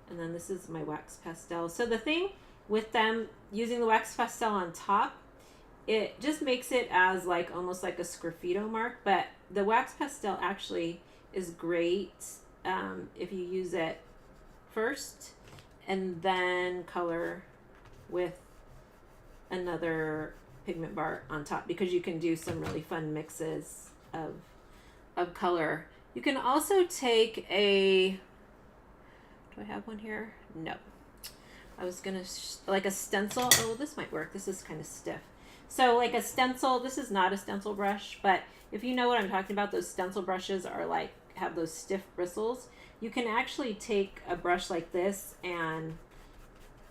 And then this is my wax pastel. So the thing with them using the wax pastel on top, it just makes it as like almost like a sgraffito mark, but the wax pastel actually is great if you use it first and then color with another pigment bar on top, because you can do some really fun mixes of color. You can also take a, do I have one here? No. I was gonna like a stencil. Oh, this might work. This is kind of stiff. So like a stencil, this is not a stencil brush, but if you know what I'm talking about, those stencil brushes are like, have those stiff bristles. You can actually take a brush like this and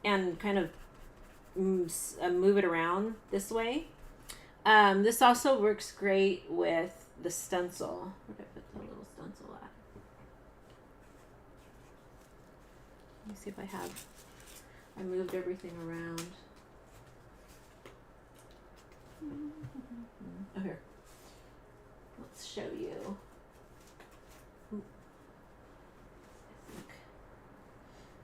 kind of move it around this way. This also works great with the stencil. Where did I put the little stencil at? Let me see if I moved everything around. Oh, here. Let's show you.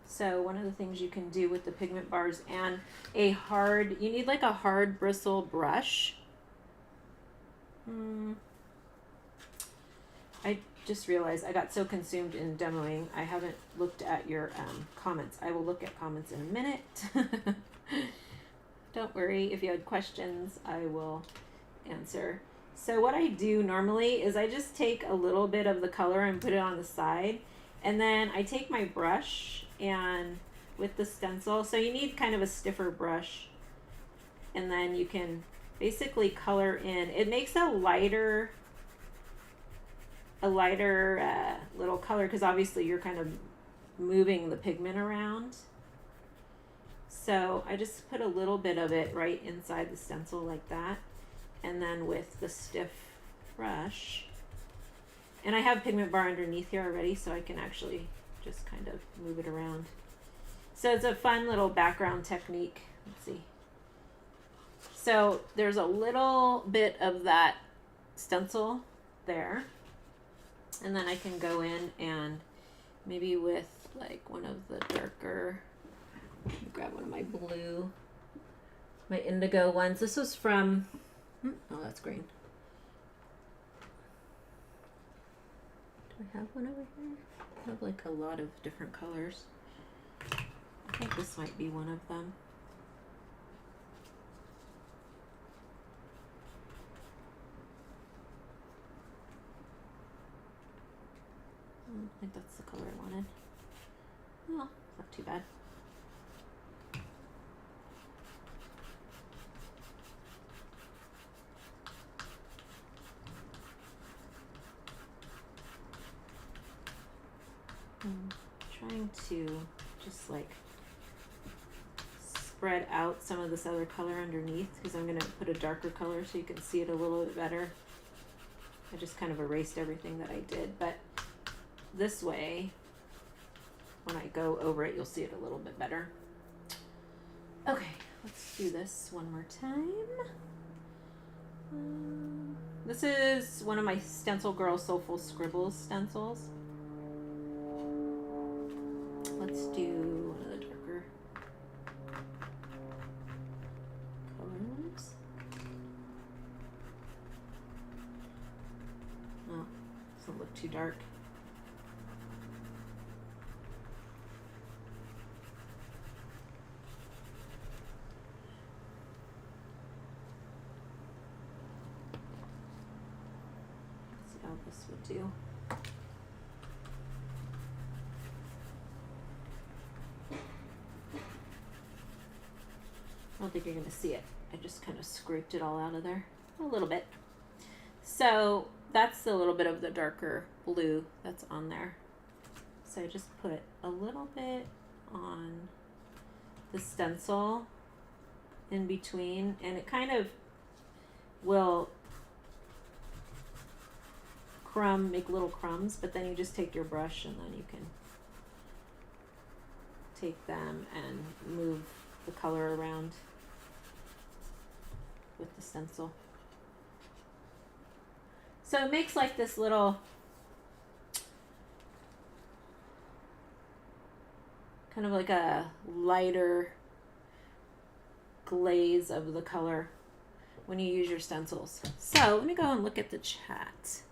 So one of the things you can do with the pigment bars and a hard, you need like a hard bristle brush. I just realized I got so consumed in demoing, I haven't looked at your comments. I will look at comments in a minute. Don't worry, if you had questions, I will answer. So what I do normally is I just take a little bit of the color and put it on the side, and then I take my brush and with the stencil, so you need kind of a stiffer brush, and then you can basically color in. It makes a lighter little color, because obviously you're kind of moving the pigment around. So I just put a little bit of it right inside the stencil like that, and then with the stiff brush, and I have pigment bar underneath here already, so I can actually just kind of move it around. So it's a fun little background technique. Let's see. So there's a little bit of that stencil there, and then I can go in and maybe with like one of the darker, grab one of my blue, my indigo ones. This was from, oh, that's green. Do I have one over here? I have like a lot of different colors. I think this might be one of them. I think that's the color I wanted. Oh, not too bad. I'm trying to just like spread out some of this other color underneath, because I'm going to put a darker color so you can see it a little bit better. I just kind of erased everything that I did, but this way, when I go over it, you'll see it a little bit better. Okay, let's do this one more time. This is one of my Stencil Girl Soulful Scribbles stencils. Let's do one of the darker colors. Oh, doesn't look too dark. Let's see how this would do. I don't think you're going to see it. I just kind of scraped it all out of there a little bit. So that's a little bit of the darker blue that's on there. So I just put a little bit on the stencil in between, and it kind of will make little crumbs, but then you just take your brush and then you can take them and move the color around with the stencil. So it makes like this little kind of like a lighter glaze of the color when you use your stencils. So let me go and look at the chat.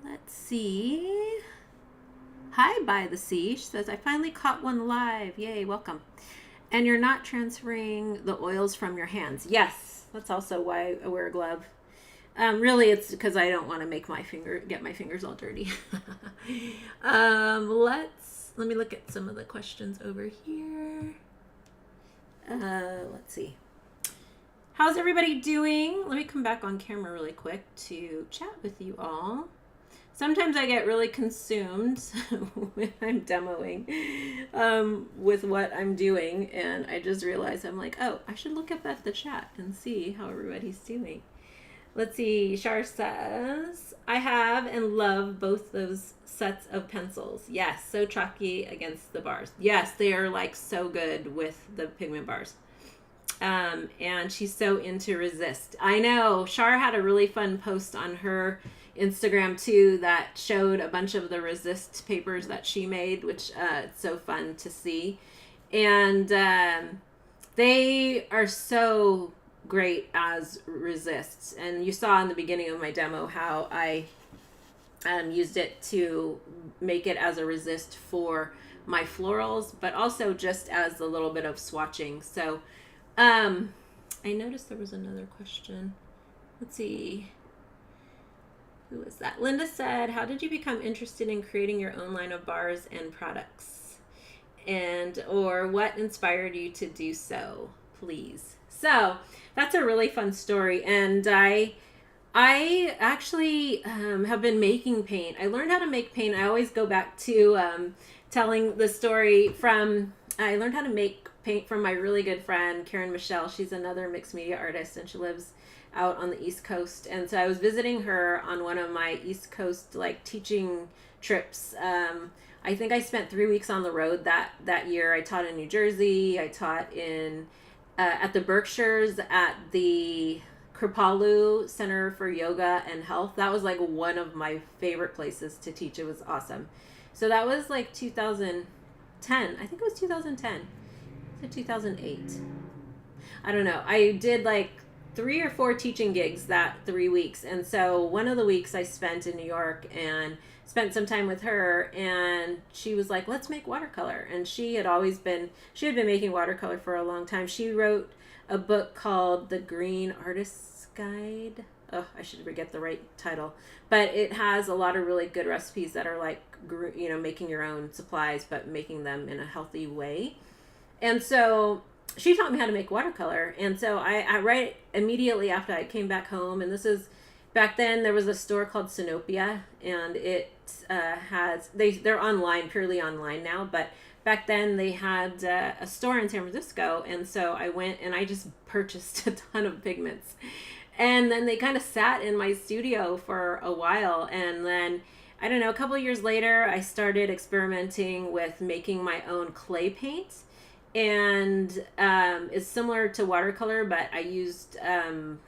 Let's see. Hi, By the Sea. She says, I finally caught one live. Yay, welcome. And you're not transferring the oils from your hands. Yes, that's also why I wear a glove. Really, it's because I don't want to get my fingers all dirty. Let me look at some of the questions over here. Let's see. How's everybody doing? Let me come back on camera really quick to chat with you all. Sometimes I get really consumed when I'm demoing with what I'm doing, and I just realize I'm like, oh, I should look up at the chat and see how everybody's doing. Let's see. Shar says, I have and love both those sets of pencils. Yes, so chalky against the bars. Yes, they are like so good with the pigment bars. And she's so into resist. I know Shar had a really fun post on her Instagram too that showed a bunch of the resist papers that she made, which it's so fun to see. And they are so great as resists. And you saw in the beginning of my demo how I used it to make it as a resist for my florals, but also just as a little bit of swatching. So I noticed there was another question. Let's see. Who was that? Linda said, how did you become interested in creating your own line of bars and products? Or what inspired you to do so, please? So that's a really fun story. And I actually have been making paint. I learned how to make paint. I always go back to telling the story I learned how to make paint from my really good friend, Karen Michelle. She's another mixed media artist, and she lives out on the East Coast. And so I was visiting her on one of my East Coast like teaching trips. I think I spent 3 weeks on the road that year. I taught in New Jersey. I taught in at the Berkshires at the Kripalu Center for Yoga and Health. That was like one of my favorite places to teach. It was awesome. So that was like 2010. I think it was 2010. To 2008. I don't know. I did like 3 or 4 teaching gigs that 3 weeks. And so one of the weeks I spent in New York and spent some time with her, and she was like, let's make watercolor. And she had been making watercolor for a long time. She wrote a book called The Green Artist's Guide. Oh, I should forget the right title. But it has a lot of really good recipes that are like, making your own supplies, but making them in a healthy way. And so she taught me how to make watercolor. And so I right immediately after I came back home, and this is back then there was a store called Sinopia, and it they're online, purely online now, but back then they had a store in San Francisco. And so I went and I just purchased a ton of pigments, and then they kind of sat in my studio for a while. And then I don't know, a couple of years later, I started experimenting with making my own clay paint. And it's similar to watercolor, but I used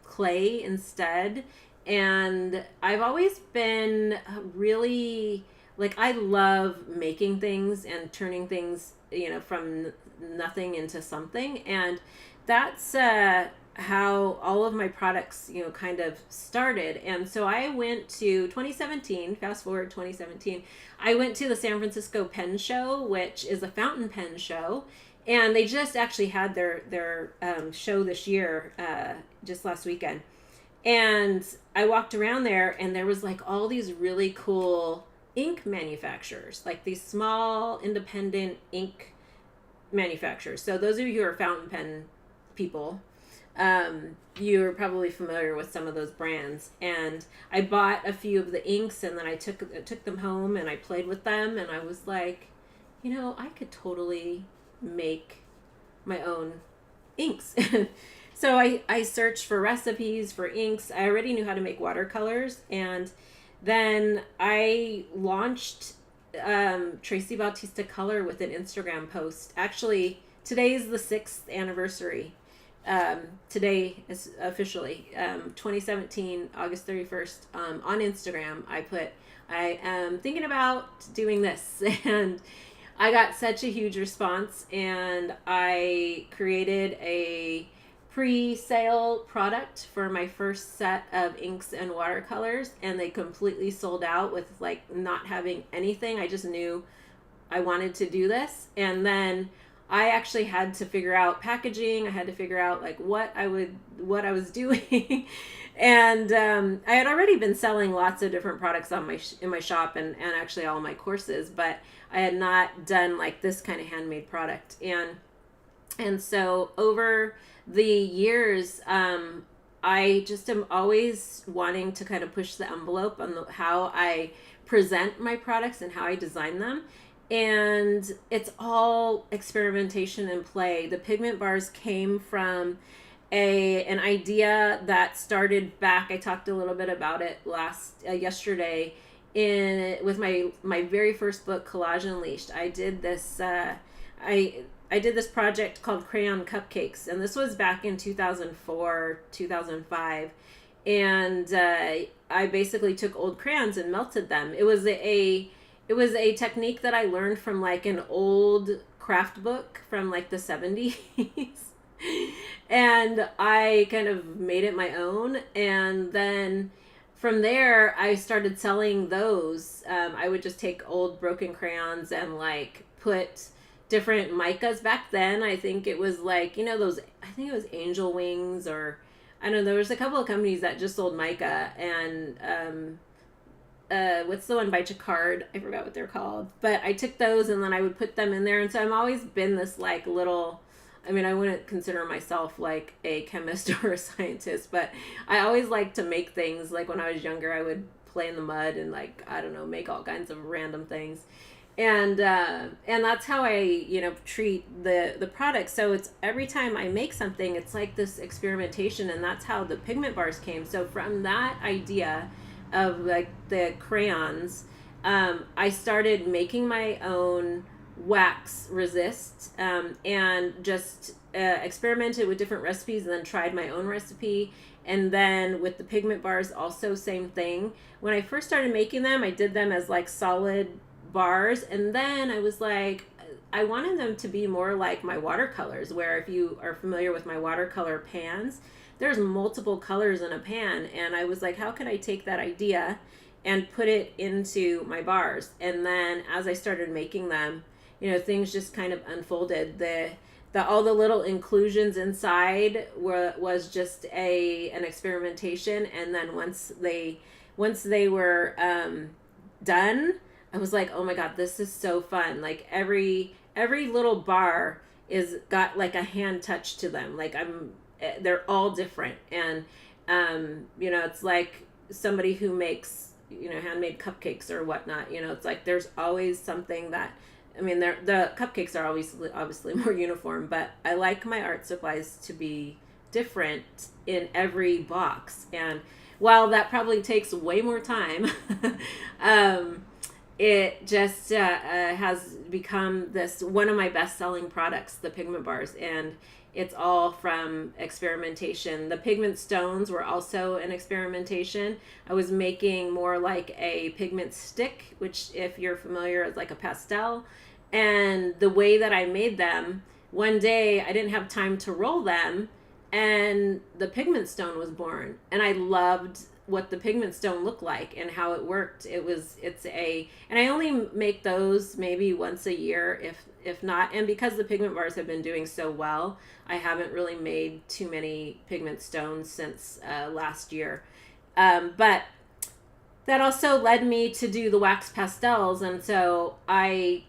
clay instead. And I've always been really, like, I love making things and turning things, from nothing into something. And that's how all of my products, kind of started. And so I went to 2017, fast forward 2017, I went to the San Francisco Pen Show, which is a fountain pen show. And they just actually had their show this year, just last weekend. And I walked around there, and there was like all these really cool ink manufacturers, like these small independent ink manufacturers. So those of you who are fountain pen people, you're probably familiar with some of those brands. And I bought a few of the inks, and then I took them home and I played with them, and I was like, I could totally make my own inks. So I searched for recipes for inks. I already knew how to make watercolors, and then I launched Tracibautistacolor with an Instagram post. Actually, today is the 6th anniversary. Today is officially 2017, August 31st. On Instagram, I am thinking about doing this, and I got such a huge response, and I created a pre-sale product for my first set of inks and watercolors, and they completely sold out with like not having anything. I just knew I wanted to do this, and then I actually had to figure out packaging. I had to figure out like what I was doing. And I had already been selling lots of different products on in my shop, and actually all my courses, but I had not done like this kind of handmade product. And so over the years, I just am always wanting to kind of push the envelope on how I present my products and how I design them. And it's all experimentation and play. The pigment bars came from an idea that started back. I talked a little bit about it yesterday with my very first book, Collage Unleashed. I did this I did this project called Crayon Cupcakes, and this was back in 2004, 2005. And I basically took old crayons and melted them. It was a technique that I learned from like an old craft book from like the 70s. And I kind of made it my own. And then from there, I started selling those. I would just take old broken crayons and like put different micas. Back then, I think it was like, those, I think it was Angel Wings, or I don't know, there was a couple of companies that just sold mica. And what's the one by Jacquard? I forgot what they're called. But I took those and then I would put them in there. And so I've always been this like little, I mean, I wouldn't consider myself like a chemist or a scientist, but I always liked to make things. Like when I was younger, I would play in the mud and like, I don't know, make all kinds of random things. And that's how I, treat the product. So it's every time I make something, it's like this experimentation, and that's how the pigment bars came. So from that idea of like the crayons, I started making my own wax resist, and just experimented with different recipes, and then tried my own recipe. And then with the pigment bars, also same thing. When I first started making them, I did them as like solid bars, and then I was like, I wanted them to be more like my watercolors, where if you are familiar with my watercolor pans, there's multiple colors in a pan. And I was like, how could I take that idea and put it into my bars? And then as I started making them, things just kind of unfolded. All the little inclusions inside was just an experimentation. And then once they were done, I was like, oh my God, this is so fun. Like every little bar is got like a hand touch to them. Like they're all different. And, it's like somebody who makes, handmade cupcakes or whatnot, it's like, there's always something that, I mean, the cupcakes are obviously more uniform, but I like my art supplies to be different in every box. And while that probably takes way more time, it just has become one of my best-selling products, the pigment bars, and it's all from experimentation. The pigment stones were also an experimentation. I was making more like a pigment stick, which, if you're familiar, is like a pastel. And the way that I made them, one day I didn't have time to roll them, and the pigment stone was born. And I loved what the pigment stone looked like and how it worked. And I only make those maybe once a year, if not. And because the pigment bars have been doing so well, I haven't really made too many pigment stones since last year. But that also led me to do the wax pastels. And so I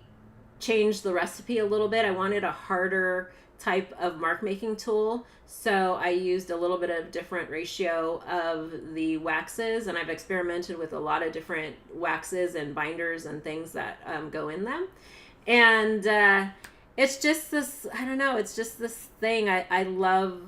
changed the recipe a little bit. I wanted a harder type of mark making tool. So I used a little bit of different ratio of the waxes, and I've experimented with a lot of different waxes and binders and things that go in them. And it's just this, I don't know, it's just this thing. I love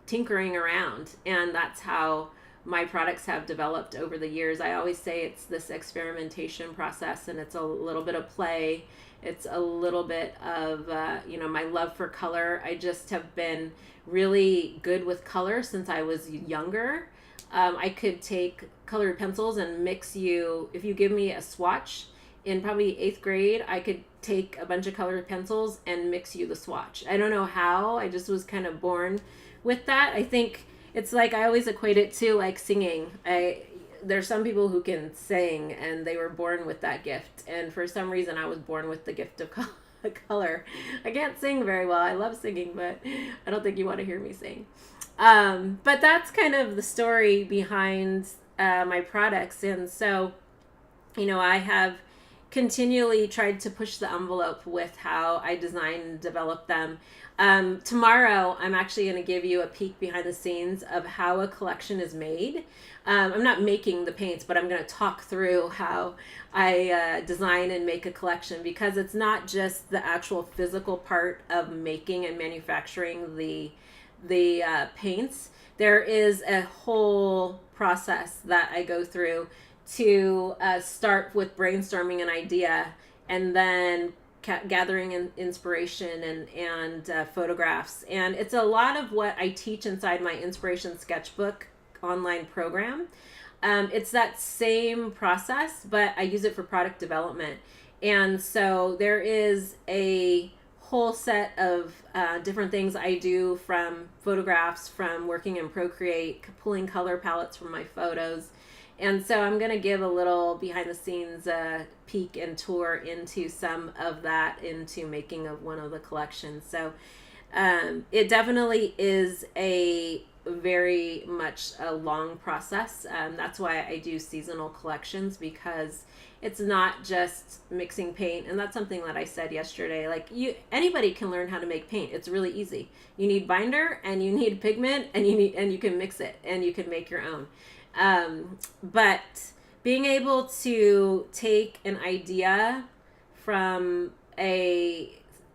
tinkering around, and that's how my products have developed over the years. I always say it's this experimentation process, and it's a little bit of play. It's a little bit of, my love for color. I just have been really good with color since I was younger. I could take colored pencils and mix you, if you give me a swatch in probably 8th grade, I could take a bunch of colored pencils and mix you the swatch. I don't know how, I just was kind of born with that. I think it's like, I always equate it to like singing. There's some people who can sing and they were born with that gift. And for some reason, I was born with the gift of color. I can't sing very well. I love singing, but I don't think you want to hear me sing. But that's kind of the story behind my products. And so, I have continually tried to push the envelope with how I design and develop them. Tomorrow, I'm actually going to give you a peek behind the scenes of how a collection is made. I'm not making the paints, but I'm going to talk through how I design and make a collection, because it's not just the actual physical part of making and manufacturing the paints. There is a whole process that I go through to start with brainstorming an idea, and then gathering inspiration and photographs. And it's a lot of what I teach inside my Inspiration Sketchbook online program. It's that same process, but I use it for product development. And so there is a whole set of different things I do, from photographs, from working in Procreate, pulling color palettes from my photos. And so I'm going to give a little behind the scenes peek and tour into some of that, into making of one of the collections. So it definitely is a very much a long process. That's why I do seasonal collections, because it's not just mixing paint. And that's something that I said yesterday. Like, anybody can learn how to make paint. It's really easy. You need binder and you need pigment, and you can mix it and you can make your own. But being able to take an idea from a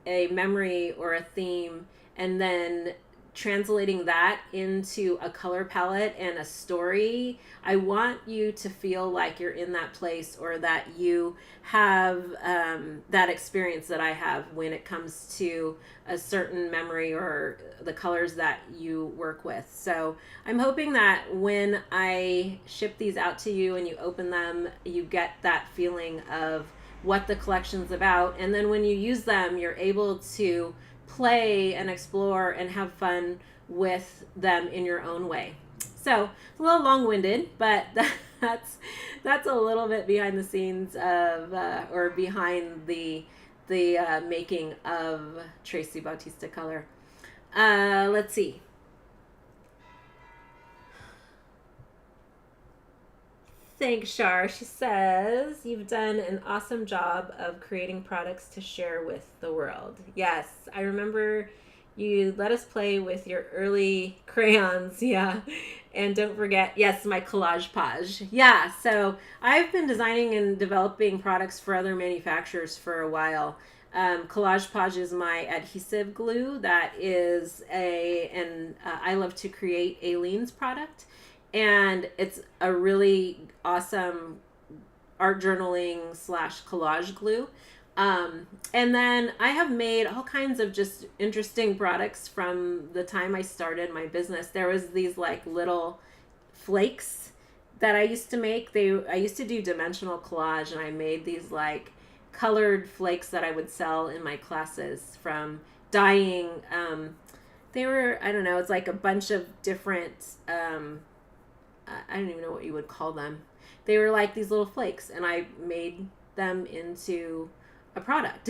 memory or a theme, and then translating that into a color palette and a story, I want you to feel like you're in that place, or that you have that experience that I have when it comes to a certain memory or the colors that you work with. So I'm hoping that when I ship these out to you and you open them, you get that feeling of what the collection's about. And then when you use them, you're able to play and explore and have fun with them in your own way. So it's a little long-winded, but that's a little bit behind the scenes of or behind the making of Traci Bautistacolor. Let's see. Thanks, Shar. She says, you've done an awesome job of creating products to share with the world. Yes, I remember you let us play with your early crayons. Yeah. And don't forget, yes, my collage page. Yeah, so I've been designing and developing products for other manufacturers for a while. Collage Page is my adhesive glue. That is I love to create Aileen's product. And it's a really awesome art journaling / collage glue. And then I have made all kinds of just interesting products from the time I started my business. There was these like little flakes that I used to make. I used to do dimensional collage, and I made these like colored flakes that I would sell in my classes from dyeing. They were, I don't know, it's like a bunch of different, I don't even know what you would call them. They were like these little flakes, and I made them into a product.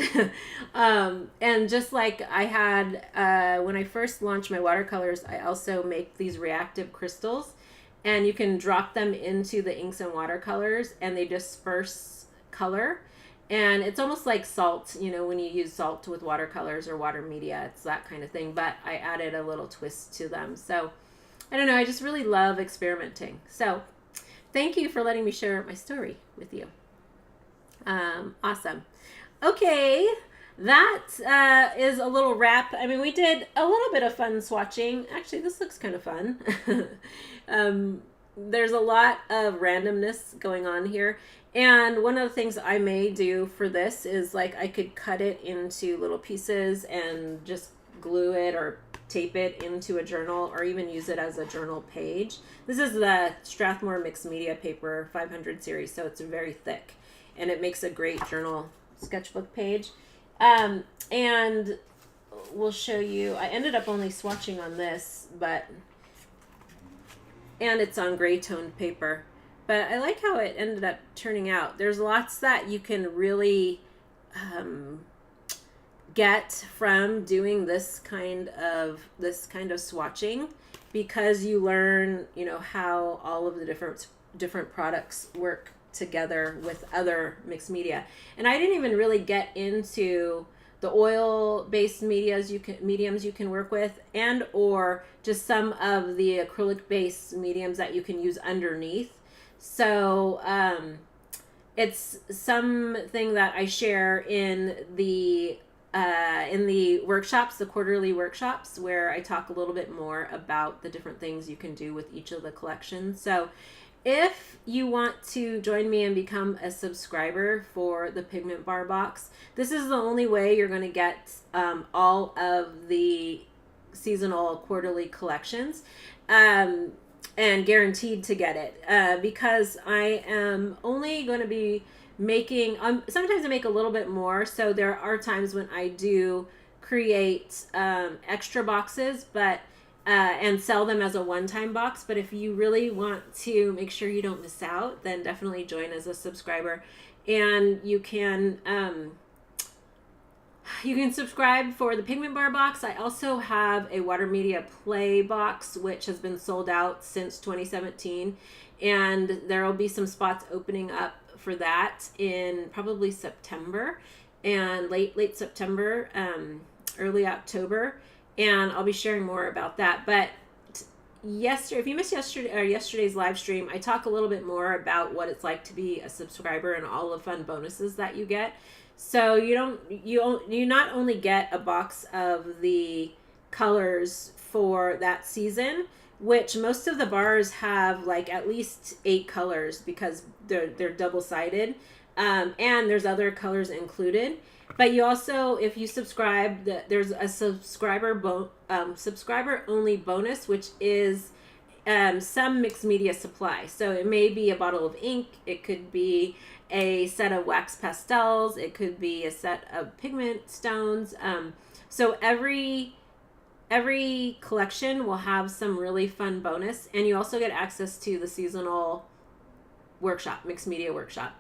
And just like I had, when I first launched my watercolors, I also make these reactive crystals, and you can drop them into the inks and watercolors, and they disperse color. And it's almost like salt, you know, when you use salt with watercolors or water media, it's that kind of thing. But I added a little twist to them. So I don't know, I just really love experimenting. So thank you for letting me share my story with you. Awesome. Okay, that is a little wrap. I mean, we did a little bit of fun swatching. Actually, this looks kind of fun. There's a lot of randomness going on here. And one of the things I may do for this is like I could cut it into little pieces and just glue it or tape it into a journal, or even use it as a journal page. This is the Strathmore Mixed Media Paper 500 series, so it's very thick and it makes a great journal sketchbook page. And we'll show you, I ended up only swatching on this, and it's on gray toned paper. But I like how it ended up turning out. There's lots that you can really get from doing this kind of swatching, because you learn, you know, how all of the different products work together with other mixed media. And I didn't even really get into the oil-based mediums you can work with, and or just some of the acrylic-based mediums that you can use underneath. So it's something that I share in the workshops, the quarterly workshops, where I talk a little bit more about the different things you can do with each of the collections. So if you want to join me and become a subscriber for the Pigment Bar Box, this is the only way you're going to get all of the seasonal quarterly collections. And guaranteed to get it, because I am only going to be making, sometimes I make a little bit more, so there are times when I do create extra boxes, but and sell them as a one-time box. But if you really want to make sure you don't miss out, then definitely join as a subscriber. And you can subscribe for the Pigment Bar Box. I also have a Water Media Play box, which has been sold out since 2017. And there will be some spots opening up for that in probably September, and late September, early October. And I'll be sharing more about that. But if you missed yesterday's live stream, I talk a little bit more about what it's like to be a subscriber and all the fun bonuses that you get. So you not only get a box of the colors for that season, which most of the bars have like at least 8 colors because they're double-sided, and there's other colors included. But you also, if you subscribe, there's a subscriber only bonus, which is some mixed media supply. So it may be a bottle of ink, it could be a set of wax pastels, it could be a set of pigment stones. So every collection will have some really fun bonus, and you also get access to the seasonal workshop, mixed media workshop,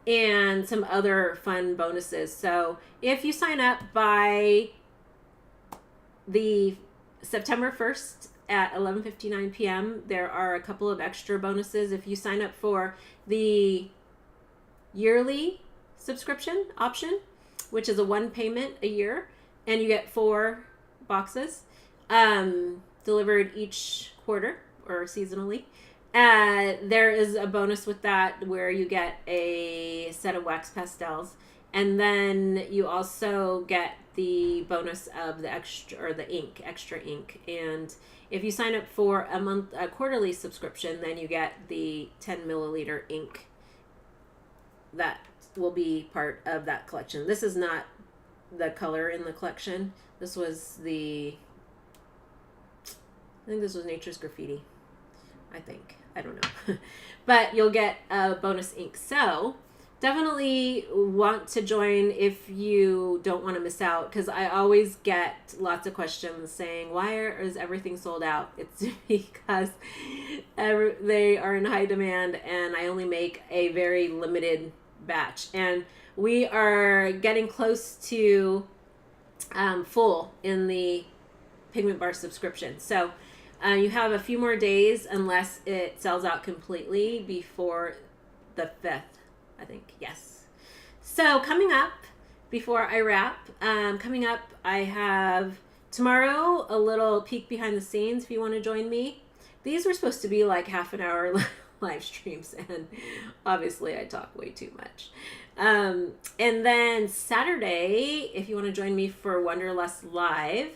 and some other fun bonuses. So if you sign up by the September 1st at 11:59 p.m., there are a couple of extra bonuses. If you sign up for the yearly subscription option, which is a one payment a year, and you get 4 boxes delivered each quarter or seasonally. There is a bonus with that where you get a set of wax pastels, and then you also get the bonus of the extra ink. And if you sign up for a quarterly subscription, then you get the 10 milliliter ink that will be part of that collection. This is not the color in the collection. This was I think this was Nature's Graffiti. I don't know. But you'll get a bonus ink. So definitely want to join if you don't want to miss out, because I always get lots of questions saying, why is everything sold out? It's because they are in high demand and I only make a very limited batch. And we are getting close to full in the Pigment Bar subscription. So you have a few more days unless it sells out completely before the 5th, I think. Yes. So coming up, before I wrap, coming up, I have tomorrow a little peek behind the scenes if you want to join me. These were supposed to be like half an hour live streams, and obviously I talk way too much. And then Saturday, if you want to join me for Wanderlust Live,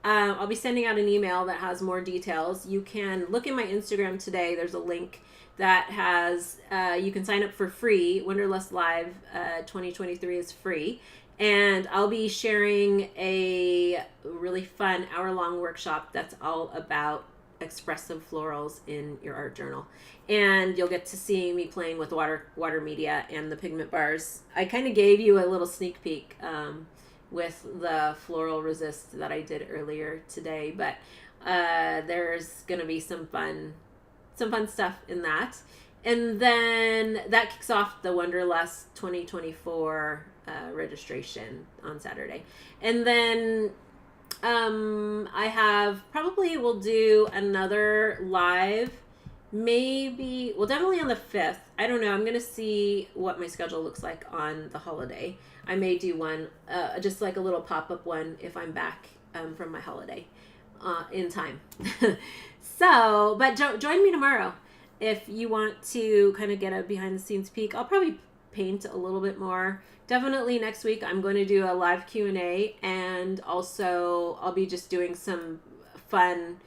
I'll be sending out an email that has more details. You can look in my Instagram today. There's a link that has, you can sign up for free. Wanderlust Live 2023 is free. And I'll be sharing a really fun hour-long workshop that's all about expressive florals in your art journal. And you'll get to see me playing with water media and the pigment bars. I kind of gave you a little sneak peek with the floral resist that I did earlier today, but there's going to be some fun stuff in that. And then that kicks off the Wanderlust 2024 registration on Saturday. And then I will do another live, maybe, well, definitely on the 5th. I don't know. I'm going to see what my schedule looks like on the holiday. I may do one, just like a little pop-up one if I'm back from my holiday in time. So, but join me tomorrow if you want to kind of get a behind-the-scenes peek. I'll probably paint a little bit more. Definitely next week I'm going to do a live Q&A, and also I'll be just doing some fun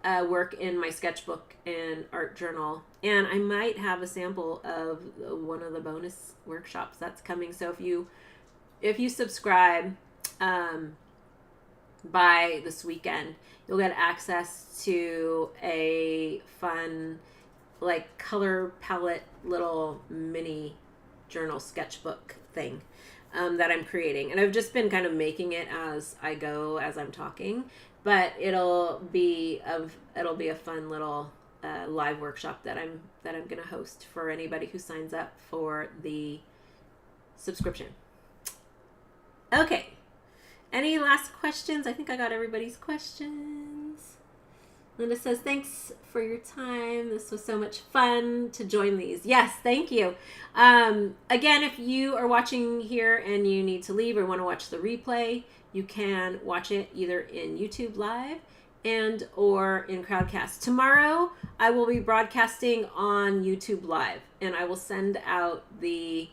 work in my sketchbook and art journal, and I might have a sample of one of the bonus workshops that's coming. So if you subscribe by this weekend, you'll get access to a fun like color palette little mini journal sketchbook thing that I'm creating, and I've just been kind of making it as I go, as I'm talking, but it'll be a fun little live workshop that I'm gonna host for anybody who signs up for the subscription. Okay, any last questions? I think I got everybody's questions. Linda says, thanks for your time. This was so much fun to join these. Yes, thank you. Again, if you are watching here and you need to leave or want to watch the replay, you can watch it either in YouTube Live and or in Crowdcast. Tomorrow, I will be broadcasting on YouTube Live, and I will send out the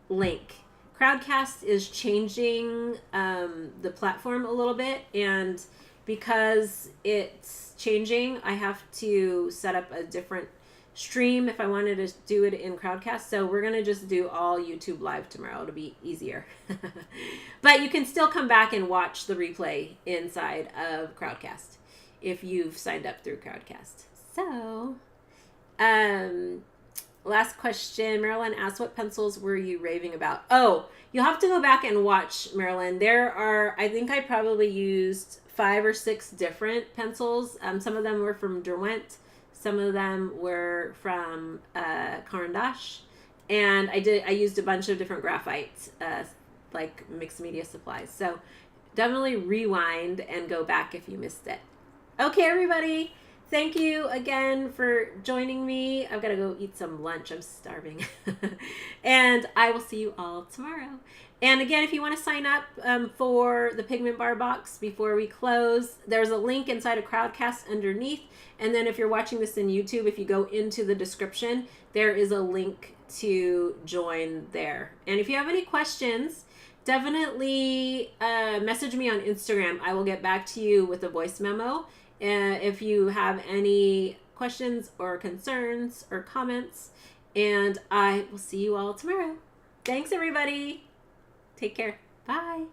link. Crowdcast is changing the platform a little bit, and because it's changing, I have to set up a different stream if I wanted to do it in Crowdcast. So we're going to just do all YouTube Live tomorrow. It'll be easier. But you can still come back and watch the replay inside of Crowdcast if you've signed up through Crowdcast. So, last question. Marilyn asked, what pencils were you raving about? Oh, you'll have to go back and watch, Marilyn. There are, I think I probably used 5 or 6 different pencils. Some of them were from Derwent. Some of them were from Caran d'Ache. And I used a bunch of different graphites, like mixed media supplies. So definitely rewind and go back if you missed it. Okay, everybody. Thank you again for joining me. I've got to go eat some lunch. I'm starving. And I will see you all tomorrow. And again, if you want to sign up for the Pigment Bar box before we close, there's a link inside of Crowdcast underneath. And then if you're watching this in YouTube, if you go into the description, there is a link to join there. And if you have any questions, definitely message me on Instagram. I will get back to you with a voice memo. If you have any questions or concerns or comments, and I will see you all tomorrow. Thanks, everybody. Take care. Bye.